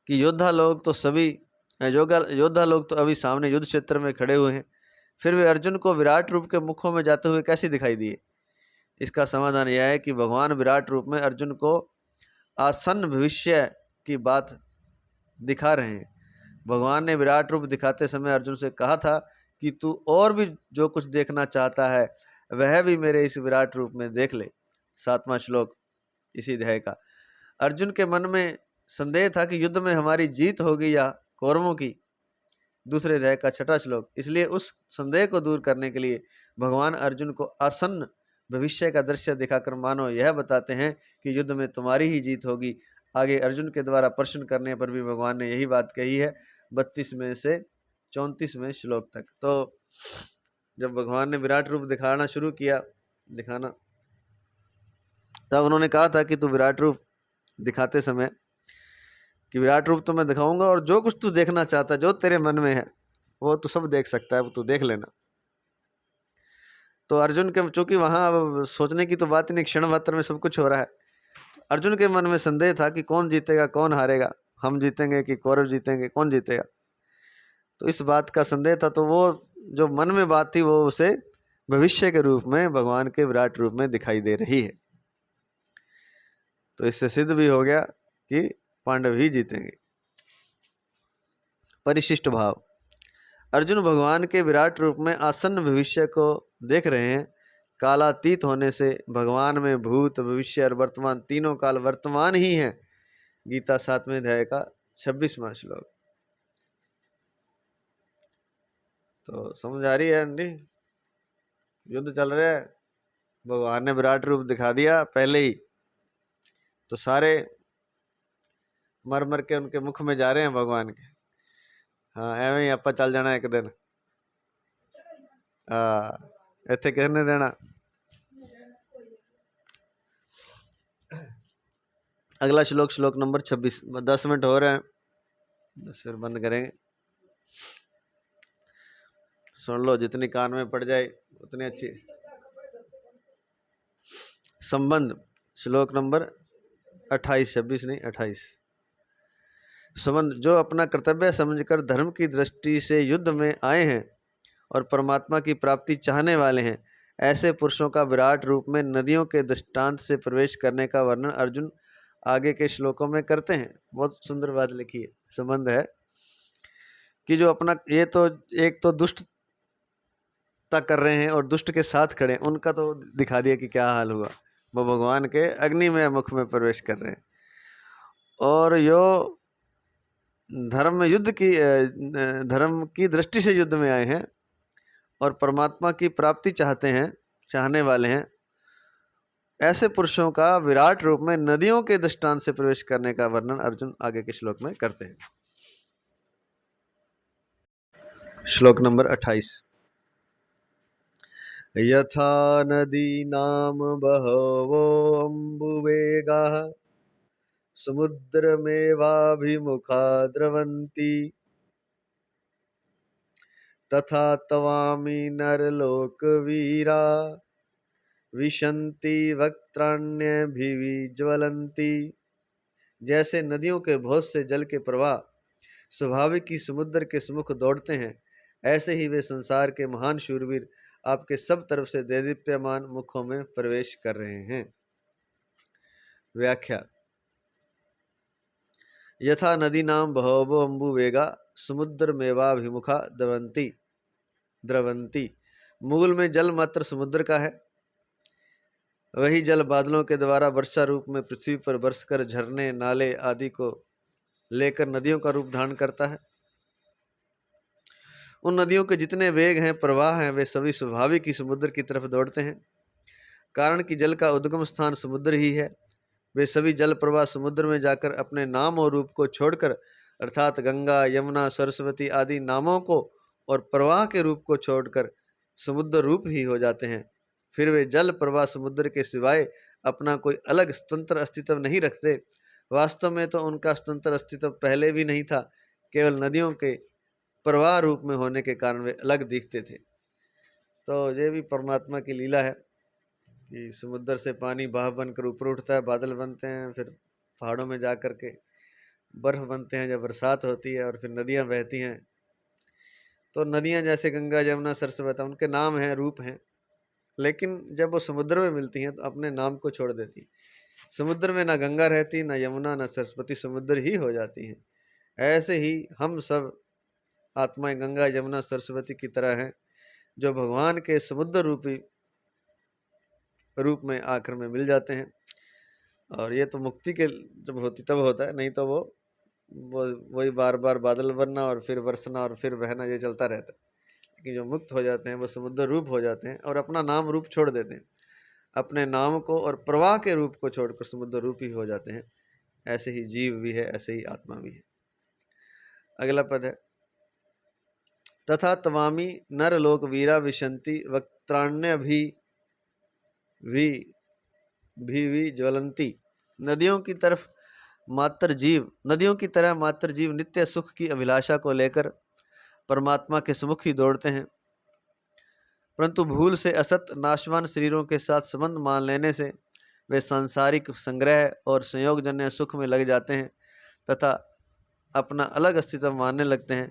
कि योद्धा लोग तो अभी सामने युद्ध क्षेत्र में खड़े हुए हैं, फिर वे अर्जुन को विराट रूप के मुखों में जाते हुए कैसे दिखाई दिए। इसका समाधान यह है कि भगवान विराट रूप में अर्जुन को आसन्न भविष्य की बात दिखा रहे हैं। भगवान ने विराट रूप दिखाते समय अर्जुन से कहा था कि तू और भी जो कुछ देखना चाहता है वह भी मेरे इस विराट रूप में देख ले। 7वां श्लोक इसी अध्याय का। अर्जुन के मन में संदेह था कि युद्ध में हमारी जीत होगी या कौरवों की। दूसरे अध्याय का 6वां श्लोक। इसलिए उस संदेह को दूर करने के लिए भगवान अर्जुन को आसन्न भविष्य का दृश्य दिखाकर मानो यह बताते हैं कि युद्ध में तुम्हारी ही जीत होगी। आगे अर्जुन के द्वारा प्रश्न करने पर भी भगवान ने यही बात कही है 32वें से 34वें श्लोक तक। तो जब भगवान ने विराट रूप दिखाना तब उन्होंने कहा था कि तू विराट रूप दिखाते समय कि विराट रूप तो मैं दिखाऊंगा और जो कुछ तू देखना चाहता है, जो तेरे मन में है वो तू सब देख सकता है, वो तू देख लेना। तो अर्जुन के चूंकि वहां सोचने की तो बात ही नहीं, क्षण मात्र में सब कुछ हो रहा है। अर्जुन के मन में संदेह था कि कौन जीतेगा कौन हारेगा, हम जीतेंगे कि कौरव जीतेंगे, कौन जीतेगा। तो इस बात का संदेह था। तो वो जो मन में बात थी वो उसे भविष्य के रूप में भगवान के विराट रूप में दिखाई दे रही है। तो इससे सिद्ध भी हो गया कि पांडव ही जीतेंगे। परिशिष्ट भाव। अर्जुन भगवान के विराट रूप में आसन्न भविष्य को देख रहे हैं। कालातीत होने से भगवान में भूत भविष्य और वर्तमान तीनों काल वर्तमान ही हैं। गीता 7वें अध्याय का 26वां श्लोक। तो समझ आ रही है आंटी? युद्ध चल रहा है, भगवान ने विराट रूप दिखा दिया पहले ही, तो सारे मर मर के उनके मुख में जा रहे हैं भगवान के। हाँ एवं ही आपा चल जाना एक दिन। इत्थे कहने देना। अगला श्लोक श्लोक नंबर 26। 10 मिनट हो रहे हैं, बस फिर बंद करेंगे। सुन लो, जितनी कान में पड़ जाए उतनी अच्छी। संबंध श्लोक नंबर 28, 26 नहीं 28। संबंध। जो अपना कर्तव्य समझकर धर्म की दृष्टि से युद्ध में आए हैं और परमात्मा की प्राप्ति चाहने वाले हैं, ऐसे पुरुषों का विराट रूप में नदियों के दृष्टांत से प्रवेश करने का वर्णन अर्जुन आगे के श्लोकों में करते हैं। बहुत सुंदर बात लिखी है। संबंध है कि जो अपना, ये तो एक तो दुष्टता कर रहे हैं और दुष्ट के साथ खड़े, उनका तो दिखा दिया कि क्या हाल हुआ। वो भगवान के अग्नि में मुख में प्रवेश कर रहे हैं। और यो धर्म की दृष्टि से युद्ध में आए हैं और परमात्मा की प्राप्ति चाहने वाले हैं, ऐसे पुरुषों का विराट रूप में नदियों के दृष्टांत से प्रवेश करने का वर्णन अर्जुन आगे के श्लोक में करते हैं। श्लोक नंबर 28। यथा नदीनां बहवोऽम्बुवेगाः समुद्रमेवाभिमुखा द्रवन्ति तथा तवामि नरलोकवीरा विशन्ति वक्त्राण्यभिज्वलन्ति। जैसे नदियों के बहुत से जल के प्रवाह स्वाभाविक ही समुद्र के सम्मुख दौड़ते हैं, ऐसे ही वे संसार के महान शूरवीर आपके सब तरफ से देदीप्यमान मुखों में प्रवेश कर रहे हैं। व्याख्या। यथा नदी नाम बहवो अम्बुवेगा समुद्र मेवाभिमुखा द्रवंती। मूल में जल मात्र समुद्र का है, वही जल बादलों के द्वारा वर्षा रूप में पृथ्वी पर बरसकर झरने नाले आदि को लेकर नदियों का रूप धारण करता है। उन नदियों के जितने वेग हैं, प्रवाह हैं, वे सभी स्वाभाविक ही समुद्र की तरफ दौड़ते हैं, कारण कि जल का उद्गम स्थान समुद्र ही है। वे सभी जल प्रवाह समुद्र में जाकर अपने नाम और रूप को छोड़कर, अर्थात गंगा यमुना सरस्वती आदि नामों को और प्रवाह के रूप को छोड़कर समुद्र रूप ही हो जाते हैं। फिर वे जल प्रवाह समुद्र के सिवाय अपना कोई अलग स्वतंत्र अस्तित्व नहीं रखते। वास्तव में तो उनका स्वतंत्र अस्तित्व पहले भी नहीं था, केवल नदियों के प्रवाह रूप में होने के कारण वे अलग दिखते थे। तो ये भी परमात्मा की लीला है कि समुद्र से पानी भाप बनकर ऊपर उठता है, बादल बनते हैं, फिर पहाड़ों में जा कर के बर्फ बनते हैं जब बरसात होती है, और फिर नदियाँ बहती हैं। तो नदियाँ जैसे गंगा यमुना सरस्वती, उनके नाम हैं, रूप हैं, लेकिन जब वो समुद्र में मिलती हैं तो अपने नाम को छोड़ देती हैं। समुद्र में ना गंगा रहती, ना यमुना, ना सरस्वती, समुद्र ही हो जाती हैं। ऐसे ही हम सब आत्माएं गंगा, यमुना, सरस्वती की तरह हैं, जो भगवान के समुद्र रूपी रूप में आखिर में मिल जाते हैं। और ये तो मुक्ति के जब होती तब होता है, नहीं तो वो वही बार बार बादल बनना और फिर बरसना और फिर बहना, ये चलता रहता है। लेकिन जो मुक्त हो जाते हैं वो समुद्र रूप हो जाते हैं और अपना नाम रूप छोड़ देते हैं, अपने नाम को और प्रवाह के रूप को छोड़कर समुद्र रूप ही हो जाते हैं। ऐसे ही जीव भी है, ऐसे ही आत्मा भी है। अगला पद है, तथा तवामी नर लोक वीरा विशंति वक्त्राण्य भी ज्वलंती। नदियों की तरह मात्र जीव नित्य सुख की अभिलाषा को लेकर परमात्मा के सम्मुख ही दौड़ते हैं, परंतु भूल से असत नाशवान शरीरों के साथ संबंध मान लेने से वे सांसारिक संग्रह और संयोगजन्य सुख में लग जाते हैं तथा अपना अलग अस्तित्व मानने लगते हैं।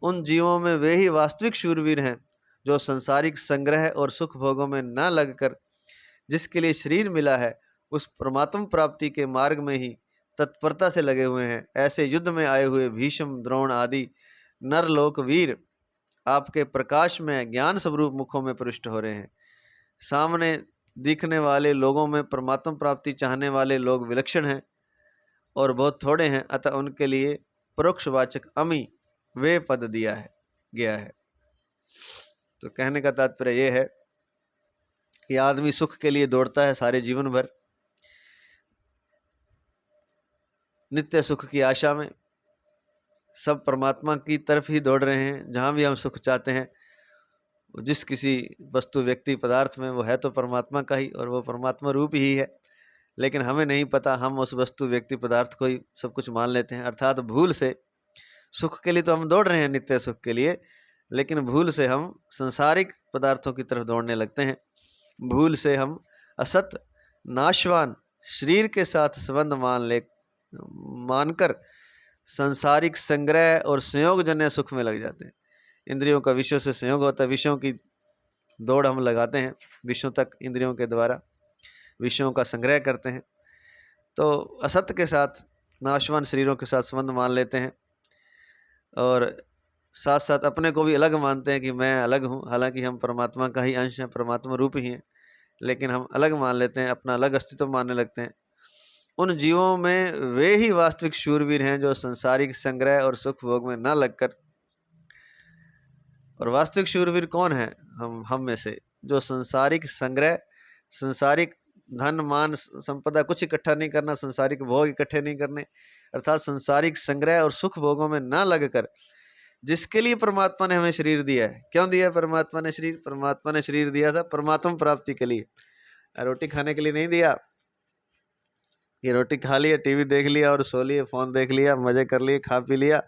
उन जीवों में वे ही वास्तविक शूरवीर हैं जो सांसारिक संग्रह और सुख भोगों में न लगकर जिसके लिए शरीर मिला है उस परमात्म प्राप्ति के मार्ग में ही तत्परता से लगे हुए हैं। ऐसे युद्ध में आए हुए भीष्म, द्रोण आदि नरलोक वीर आपके प्रकाश में ज्ञान स्वरूप मुखों में प्रविष्ट हो रहे हैं। सामने दिखने वाले लोगों में परमात्म प्राप्ति चाहने वाले लोग विलक्षण हैं और बहुत थोड़े हैं, अतः उनके लिए परोक्षवाचक अमी वे पद दिया है गया है। तो कहने का तात्पर्य यह है कि आदमी सुख के लिए दौड़ता है सारे जीवन भर, नित्य सुख की आशा में। सब परमात्मा की तरफ ही दौड़ रहे हैं। जहाँ भी हम सुख चाहते हैं, जिस किसी वस्तु, व्यक्ति, पदार्थ में, वो है तो परमात्मा का ही और वो परमात्मा रूप ही है, लेकिन हमें नहीं पता, हम उस वस्तु, व्यक्ति, पदार्थ को ही सब कुछ मान लेते हैं। अर्थात भूल से सुख के लिए तो हम दौड़ रहे हैं, नित्य सुख के लिए, लेकिन भूल से हम संसारिक पदार्थों की तरफ दौड़ने लगते हैं। भूल से हम असत नाशवान शरीर के साथ संबंध मानकर सांसारिक संग्रह और संयोगजन्य सुख में लग जाते हैं। इंद्रियों का विषयों से संयोग होता है, विषयों की दौड़ हम लगाते हैं, विषयों तक इंद्रियों के द्वारा विषयों का संग्रह करते हैं, तो असत्य के साथ, नाशवान शरीरों के साथ संबंध मान लेते हैं और साथ साथ अपने को भी अलग मानते हैं कि मैं अलग हूँ। हालांकि हम परमात्मा का ही अंश हैं, परमात्मा रूप ही हैं, लेकिन हम अलग मान लेते हैं, अपना अलग अस्तित्व मानने लगते हैं। उन जीवों में वे ही वास्तविक शूरवीर हैं जो संसारिक संग्रह और सुख भोग में न लगकर, और वास्तविक शूरवीर कौन है? हम में से, जो संसारिक संग्रह, संसारिक धन मान संपदा कुछ इकट्ठा नहीं करना, संसारिक भोग इकट्ठे नहीं करने, अर्थात संसारिक संग्रह और सुख भोगों में न लगकर, जिसके लिए परमात्मा ने हमें शरीर दिया है। क्यों दिया है परमात्मा ने शरीर? परमात्मा ने शरीर दिया था परमात्मा प्राप्ति के लिए, रोटी खाने के लिए नहीं दिया कि रोटी खा लिया, टीवी देख लिया और सो लिए, फोन देख लिया, मजे कर लिए, खा पी लिया,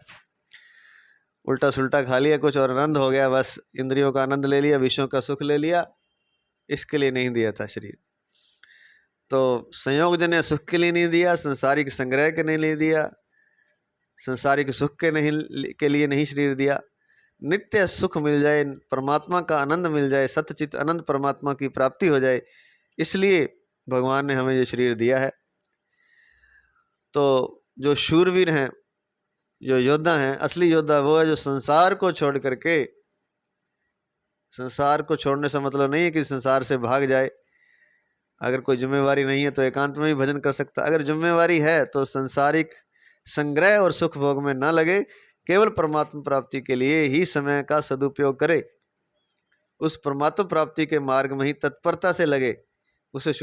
उल्टा सुल्टा खा लिया कुछ और आनंद हो गया, बस इंद्रियों का आनंद ले लिया, विषयों का सुख ले लिया। इसके लिए नहीं दिया था शरीर। तो संयोगजन्य सुख के लिए नहीं दिया, संसारिक संग्रह के नहीं दिया, संसारिक सुख के लिए नहीं शरीर दिया। नित्य सुख मिल जाए, परमात्मा का आनंद मिल जाए, सत्यचित अनंत परमात्मा की प्राप्ति हो जाए, इसलिए भगवान ने हमें ये शरीर दिया है। तो जो शूरवीर हैं, जो योद्धा हैं, असली योद्धा वो है जो संसार को छोड़ करके, संसार को छोड़ने से मतलब नहीं है कि संसार से भाग जाए। अगर कोई जिम्मेवारी नहीं है तो एकांत में भी भजन कर सकता। अगर जिम्मेवारी है तो संसारिक संग्रह और सुख भोग में न लगे, केवल परमात्मा प्राप्ति के लिए ही समय का सदुपयोग करे, उस परमात्मा प्राप्ति के मार्ग में ही तत्परता से लगे, उसे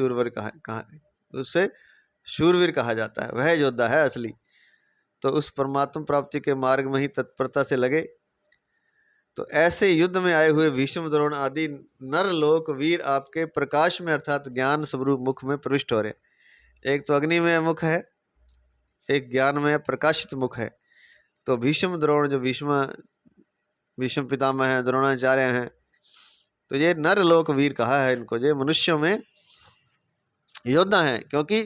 शूरवीर कहा जाता है। वह योद्धा है असली। तो उस परमात्मा प्राप्ति के मार्ग में ही तत्परता से लगे। तो ऐसे युद्ध में आए हुए भीष्म, द्रोण आदि नर लोक वीर आपके प्रकाश में अर्थात ज्ञान स्वरूप मुख में प्रविष्ट हो रहे। एक तो अग्नि में मुख है, एक ज्ञान में प्रकाशित मुख है। तो भीष्म, द्रोण जो भीष्म पितामह हैं, द्रोणाचार्य हैं, तो ये नर लोक वीर कहा है इनको। ये मनुष्यों में योद्धा हैं, क्योंकि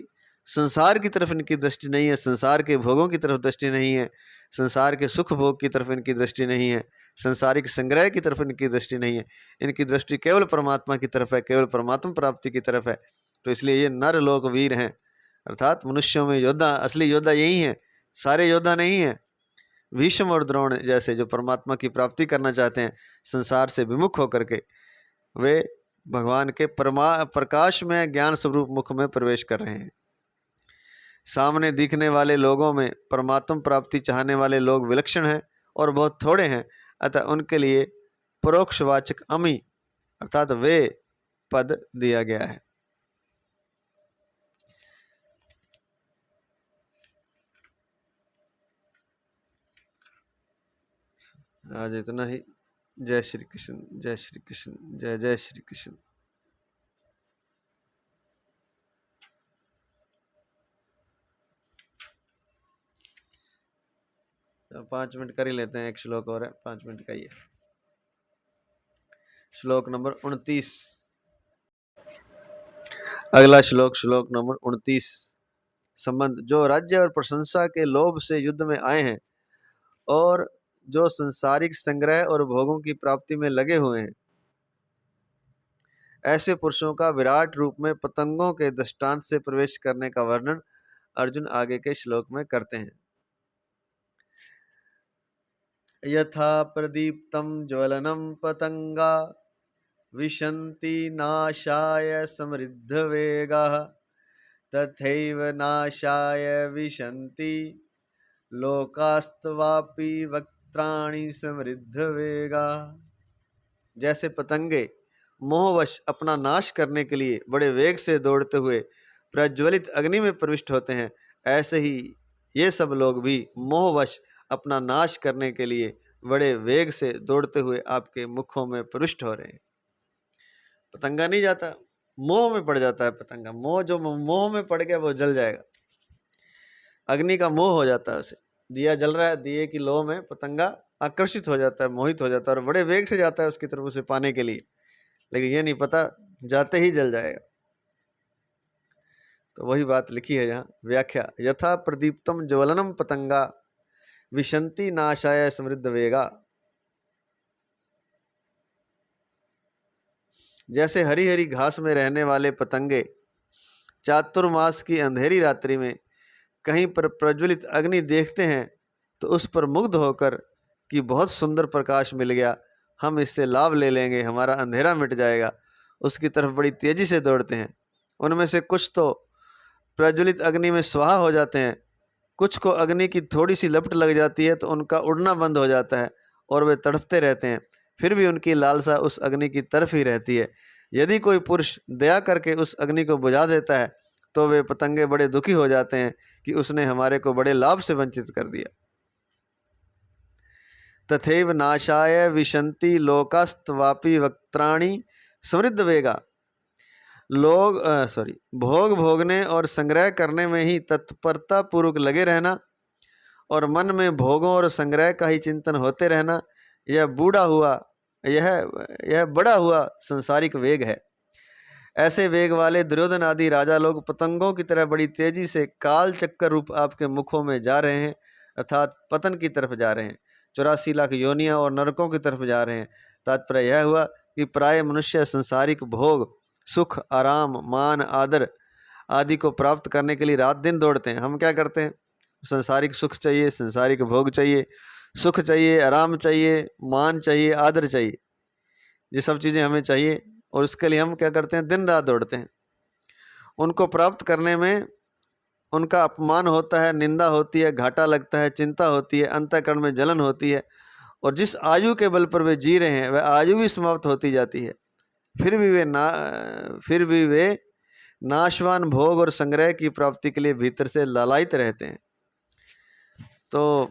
संसार की तरफ इनकी दृष्टि नहीं है, संसार के भोगों की तरफ दृष्टि नहीं है, संसार के सुख भोग की तरफ इनकी दृष्टि नहीं है, संसारिक संग्रह की तरफ इनकी दृष्टि नहीं है। इनकी दृष्टि केवल परमात्मा की तरफ है, केवल परमात्मा प्राप्ति की तरफ है। तो इसलिए ये नर लोक वीर हैं, अर्थात मनुष्यों में योद्धा, असली योद्धा यही है, सारे योद्धा नहीं है। भीष्म और द्रोण जैसे जो परमात्मा की प्राप्ति करना चाहते हैं, संसार से विमुख होकर के वे भगवान के प्रकाश में ज्ञान स्वरूप मुख में प्रवेश कर रहे हैं। सामने दिखने वाले लोगों में परमात्मा प्राप्ति चाहने वाले लोग विलक्षण हैं और बहुत थोड़े हैं, अतः उनके लिए परोक्षवाचक अमी अर्थात वे पद दिया गया है। आज इतना ही। जय श्री कृष्ण, जय श्री कृष्ण, जय जय श्री कृष्ण। 5 मिनट कर ही लेते हैं, एक श्लोक और है, 5 मिनट का ही है। श्लोक नंबर 29, अगला श्लोक, श्लोक नंबर 29। संबंध, जो राज्य और प्रशंसा के लोभ से युद्ध में आए हैं और जो संसारिक संग्रह और भोगों की प्राप्ति में लगे हुए हैं, ऐसे पुरुषों का विराट रूप में पतंगों के दृष्टांत से प्रवेश करने का वर्णन अर्जुन आगे के श्लोक में करते हैं। यथा प्रदीप्तं ज्वलनं पतंगा विशन्ति नाशाय समृद्धवेगाः तथैव नाशाय विशन्ति लोकास्त्वापि वक्त्राणि समृद्धवेगाः। जैसे पतंगे मोहवश अपना नाश करने के लिए बड़े वेग से दौड़ते हुए प्रज्वलित अग्नि में प्रविष्ट होते हैं, ऐसे ही ये सब लोग भी मोहवश अपना नाश करने के लिए बड़े वेग से दौड़ते हुए आपके मुखों में प्रविष्ट हो रहे हैं। पतंगा नहीं जाता, मोह में पड़ जाता है पतंगा। मोह, जो मोह में पड़ गया वो जल जाएगा। अग्नि का मोह हो जाता है उसे। दिया जल रहा है, दिए की लौ में पतंगा आकर्षित हो जाता है, मोहित हो जाता है और बड़े वेग से जाता है उसकी तरफ उसे पाने के लिए, लेकिन ये नहीं पता जाते ही जल जाएगा। तो वही बात लिखी है यहाँ व्याख्या, यथा प्रदीप्तम ज्वलनम पतंगा विशंति नाशाय समृद्ध वेगा। जैसे हरी हरी घास में रहने वाले पतंगे चातुर्मास की अंधेरी रात्रि में कहीं पर प्रज्वलित अग्नि देखते हैं तो उस पर मुग्ध होकर कि बहुत सुंदर प्रकाश मिल गया, हम इससे लाभ ले लेंगे, हमारा अंधेरा मिट जाएगा, उसकी तरफ बड़ी तेजी से दौड़ते हैं। उनमें से कुछ तो प्रज्वलित अग्नि में स्वाहा हो जाते हैं, कुछ को अग्नि की थोड़ी सी लपट लग जाती है तो उनका उड़ना बंद हो जाता है और वे तड़पते रहते हैं, फिर भी उनकी लालसा उस अग्नि की तरफ ही रहती है। यदि कोई पुरुष दया करके उस अग्नि को बुझा देता है तो वे पतंगे बड़े दुखी हो जाते हैं कि उसने हमारे को बड़े लाभ से वंचित कर दिया। तथैव नाशाय विशंति लोकास्त्वापि वक्त्राणि समृद्ध वेगा। भोग भोगने और संग्रह करने में ही तत्परता पूर्वक लगे रहना और मन में भोगों और संग्रह का ही चिंतन होते रहना, यह बड़ा हुआ संसारिक वेग है। ऐसे वेग वाले दुर्योधन आदि राजा लोग पतंगों की तरह बड़ी तेजी से काल चक्कर रूप आपके मुखों में जा रहे हैं, अर्थात पतन की तरफ जा रहे हैं। 84 लाख योनियां और नरकों की तरफ जा रहे हैं। तात्पर्य यह हुआ कि प्राय मनुष्य संसारिक भोग, सुख, आराम, मान, आदर आदि को प्राप्त करने के लिए रात दिन दौड़ते हैं। हम क्या करते हैं? संसारिक सुख चाहिए, संसारिक भोग चाहिए, सुख चाहिए, आराम चाहिए, मान चाहिए, आदर चाहिए, ये सब चीज़ें हमें चाहिए और उसके लिए हम क्या करते हैं? दिन रात दौड़ते हैं। उनको प्राप्त करने में उनका अपमान होता है, निंदा होती है, घाटा लगता है, चिंता होती है, अंतःकरण में जलन होती है और जिस आयु के बल पर वे जी रहे हैं वह आयु भी समाप्त होती जाती है। फिर भी वे नाशवान भोग और संग्रह की प्राप्ति के लिए भीतर से लालायित रहते हैं। तो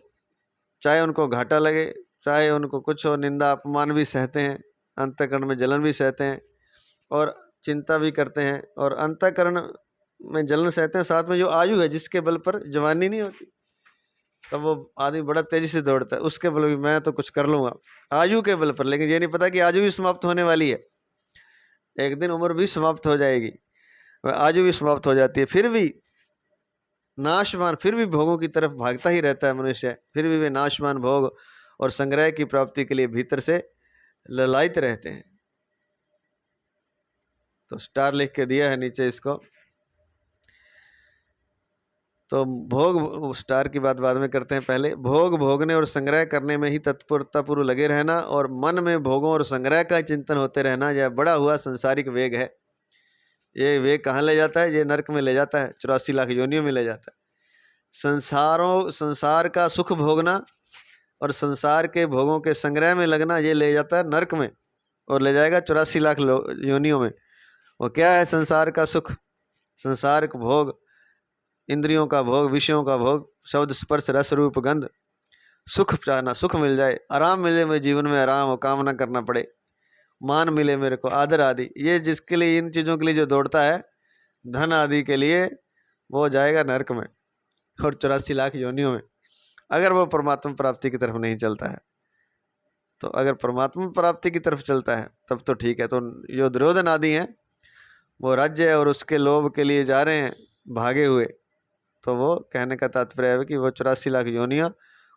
चाहे उनको घाटा लगे, चाहे उनको कुछ हो, निंदा अपमान भी सहते हैं, अंतःकरण में जलन भी सहते हैं और चिंता भी करते हैं और अंतःकरण में जलन सहते हैं। साथ में जो आयु है जिसके बल पर जवानी नहीं होती, तब वो आदमी बड़ा तेजी से दौड़ता है, उसके बल भी मैं तो कुछ कर लूँगा, आयु के बल पर। लेकिन ये नहीं पता कि आयु भी समाप्त होने वाली है, एक दिन उम्र भी समाप्त हो जाएगी, वह आयु भी समाप्त हो जाती है। फिर भी नाशवान, फिर भी भोगों की तरफ भागता ही रहता है मनुष्य, फिर भी वे नाशवान भोग और संग्रह की प्राप्ति के लिए भीतर से ललायित रहते हैं। तो स्टार लिख के दिया है नीचे इसको। तो भोग, स्टार की बात बाद में करते हैं, पहले भोग भोगने और संग्रह करने में ही तत्परता पूर्व लगे रहना और मन में भोगों और संग्रह का चिंतन होते रहना, यह बड़ा हुआ संसारिक वेग है। ये वेग कहाँ ले जाता है? ये नरक में ले जाता है, 84 लाख योनियों में ले जाता है। संसार का सुख भोगना और संसार के भोगों के संग्रह में लगना, ये ले जाता है नरक में और ले जाएगा 84 लाख योनियों में। वो क्या है संसार का सुख? संसार का भोग, इंद्रियों का भोग, विषयों का भोग, शब्द स्पर्श रस रूप गंध, सुख चाहना, सुख मिल जाए, आराम मिले, मेरे जीवन में आराम हो, काम ना करना पड़े, मान मिले मेरे को, आदर आदि, ये जिसके लिए, इन चीज़ों के लिए जो दौड़ता है, धन आदि के लिए, वो जाएगा नरक में और 84 लाख योनियों में, अगर वो परमात्मा प्राप्ति की तरफ नहीं चलता है। तो अगर परमात्मा प्राप्ति की तरफ चलता है तब तो ठीक है। तो जो दुर्योधन आदि हैं वो राज्य और उसके लोभ के लिए जा रहे हैं भागे हुए, तो वो कहने का तात्पर्य है कि वो 84 लाख योनियां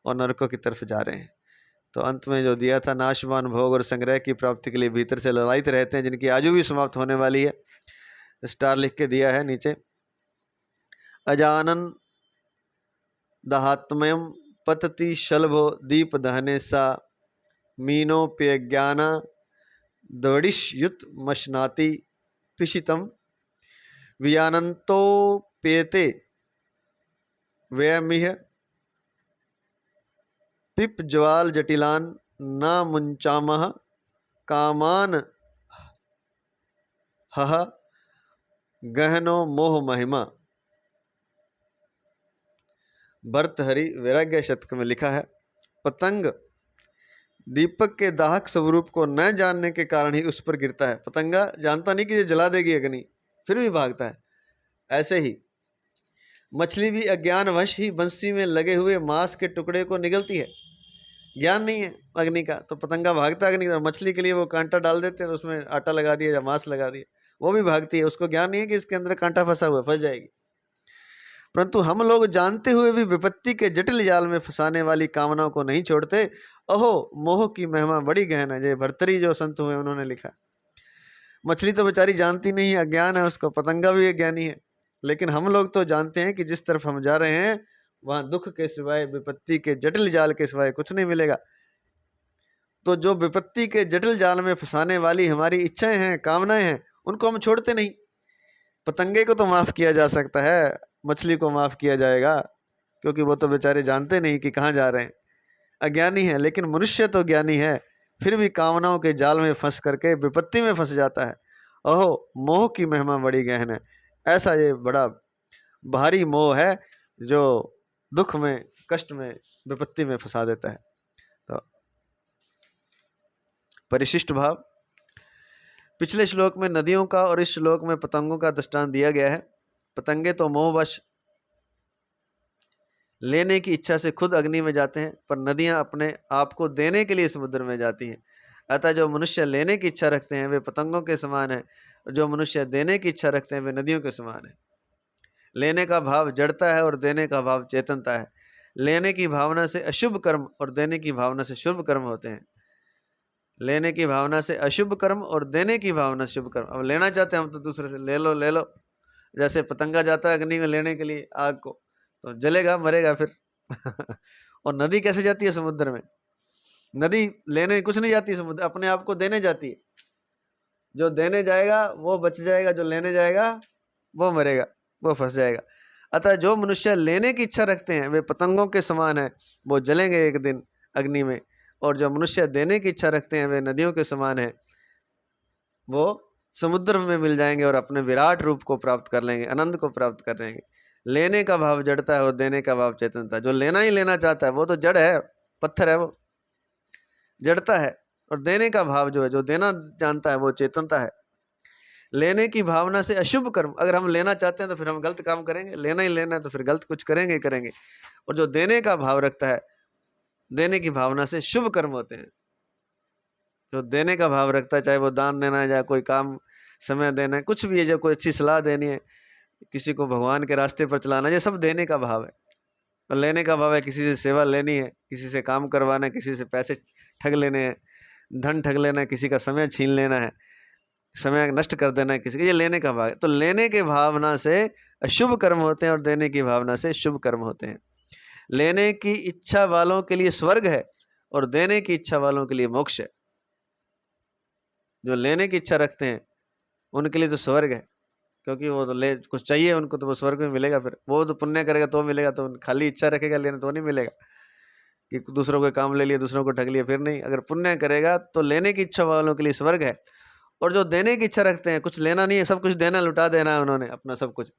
और नरकों की तरफ जा रहे हैं। तो अंत में जो दिया था, नाशवान भोग और संग्रह की प्राप्ति के लिए भीतर से ललायित रहते हैं, जिनकी आयु भी समाप्त होने वाली है। स्टार लिख के दिया है नीचे। अजानन दहात्मयम पतति शलभो दीप दहने सा मीनोप्यज्ञाना द्वडिशयुत मशनाति पिशितम वियानन्तोप्येते व्यमिह पिप ज्वाल जटिलान न मुंचामह कामान हह गहनो मोह महिमा। भर्तहरि वैराग्य शतक में लिखा है, पतंग दीपक के दाहक स्वरूप को न जानने के कारण ही उस पर गिरता है। पतंगा जानता नहीं कि ये जला देगी अग्नि, फिर भी भागता है। ऐसे ही मछली भी अज्ञानवश ही बंसी में लगे हुए मांस के टुकड़े को निगलती है, ज्ञान नहीं है अग्नि का, तो पतंगा भागता अग्नि। मछली के लिए वो कांटा डाल देते हैं तो उसमें आटा लगा दिया या मांस लगा दिया, वो भी भागती है, उसको ज्ञान नहीं है कि इसके अंदर कांटा फंसा हुआ, फंस जाएगी। परंतु हम लोग जानते हुए भी विपत्ति के जटिल जाल में फंसाने वाली कामनाओं को नहीं छोड़ते। अहो मोह की महिमा बड़ी गहन है। ये भर्तरी जो संत हुए उन्होंने लिखा। मछली तो बेचारी जानती नहीं है, अज्ञान है उसको, पतंगा भी अज्ञानी है, लेकिन हम लोग तो जानते हैं कि जिस तरफ हम जा रहे हैं वहां दुख के सिवाय, विपत्ति के जटिल जाल के सिवाय कुछ नहीं मिलेगा। तो जो विपत्ति के जटिल जाल में फंसाने वाली हमारी इच्छाएं हैं, कामनाएं हैं, उनको हम छोड़ते नहीं। पतंगे को तो माफ किया जा सकता है, मछली को माफ किया जाएगा, क्योंकि वो तो बेचारे जानते नहीं कि कहाँ जा रहे हैं, अज्ञानी है। लेकिन मनुष्य तो ज्ञानी है, फिर भी कामनाओं के जाल में फंस करके विपत्ति में फंस जाता है। ओहो मोह की महिमा बड़ी गहन है। ऐसा ये बड़ा भारी मोह है जो दुख में, कष्ट में, विपत्ति में फंसा देता है। तो परिशिष्ट भाव, पिछले श्लोक में नदियों का और इस श्लोक में पतंगों का दृष्टांत दिया गया है। पतंगे तो मोहवश लेने की इच्छा से खुद अग्नि में जाते हैं, पर नदियां अपने आप को देने के लिए समुद्र में जाती हैं। अतः जो मनुष्य लेने की इच्छा रखते हैं वे पतंगों के समान है, जो मनुष्य देने की इच्छा रखते हैं वे नदियों के समान है। लेने का भाव जड़ता है और देने का भाव चेतनता है। लेने की भावना से अशुभ कर्म और देने की भावना से शुभ कर्म होते हैं। लेने की भावना से अशुभ कर्म और देने की भावना से शुभ कर्म। अब लेना चाहते हैं हम तो दूसरे से, ले लो ले लो। जैसे पतंगा जाता है अग्नि में लेने के लिए आग को, तो जलेगा, मरेगा फिर और नदी कैसे जाती है समुद्र में? नदी लेने कुछ नहीं जाती समुद्र, अपने आप को देने जाती है। जो देने जाएगा वो बच जाएगा, जो लेने जाएगा वो मरेगा, वो फंस जाएगा। अतः जो मनुष्य लेने की इच्छा रखते हैं वे पतंगों के समान है, वो जलेंगे एक दिन अग्नि में। और जो मनुष्य देने की इच्छा रखते हैं वे नदियों के समान है, वो समुद्र में मिल जाएंगे और अपने विराट रूप को प्राप्त कर लेंगे, आनंद को प्राप्त कर लेंगे। लेने का भाव जड़ता है और देने का भाव चेतनता। जो लेना ही लेना चाहता है वो तो जड़ है, पत्थर है, वो जड़ता है। और देने का भाव जो है, जो देना जानता है, वो चेतनता है। लेने की भावना से अशुभ कर्म, अगर हम लेना चाहते हैं तो फिर हम गलत काम करेंगे, लेना ही लेना है तो फिर गलत कुछ करेंगे ही करेंगे। और जो देने का भाव रखता है, देने की भावना से शुभ कर्म होते हैं। जो देने का भाव रखता है, चाहे वो दान देना है, चाहे कोई काम समय देना है, कुछ भी है, जो कोई अच्छी सलाह देनी है, किसी को भगवान के रास्ते पर चलाना, ये सब देने का भाव है। और लेने का भाव है, किसी से सेवा लेनी है, किसी से काम करवाना है, किसी से पैसे ठग लेने हैं, धन ठग लेना है, किसी का समय छीन लेना है, समय नष्ट कर देना है किसी का, ये लेने का भाव है। तो लेने के भावना से अशुभ कर्म होते हैं और देने की भावना से शुभ कर्म होते हैं। लेने की इच्छा वालों के लिए स्वर्ग है और देने की इच्छा वालों के लिए मोक्ष है। जो लेने की इच्छा रखते हैं उनके लिए तो स्वर्ग है, क्योंकि वो तो ले कुछ चाहिए उनको, तो वो स्वर्ग में मिलेगा। फिर वो तो पुण्य करेगा तो मिलेगा, तो खाली इच्छा रखेगा लेने तो नहीं मिलेगा कि दूसरों को काम ले लिया, दूसरों को ठग लिया, फिर नहीं। अगर पुण्य करेगा तो लेने की इच्छा वालों के लिए स्वर्ग है। और जो देने की इच्छा रखते हैं, कुछ लेना नहीं है, सब कुछ देना, लुटा देना है उन्होंने अपना सब कुछ,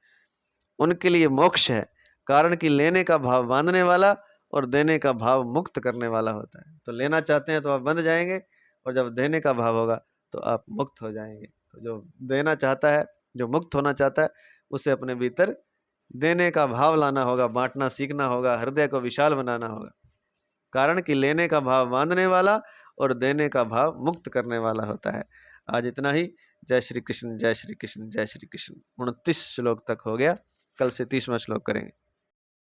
उनके लिए मोक्ष है। कारण कि लेने का भाव बांधने वाला और देने का भाव मुक्त करने वाला होता है। तो लेना चाहते हैं तो आप बंध जाएंगे, और जब देने का भाव होगा तो आप मुक्त हो जाएंगे। तो जो देना चाहता है, जो मुक्त होना चाहता है, उसे अपने भीतर देने का भाव लाना होगा, बांटना सीखना होगा, हृदय को विशाल बनाना होगा। कारण कि लेने का भाव बांधने वाला और देने का भाव मुक्त करने वाला होता है। आज इतना ही। जय श्री कृष्ण, जय श्री कृष्ण, जय श्री कृष्ण। 29 श्लोक तक हो गया, कल से 30वां श्लोक करेंगे।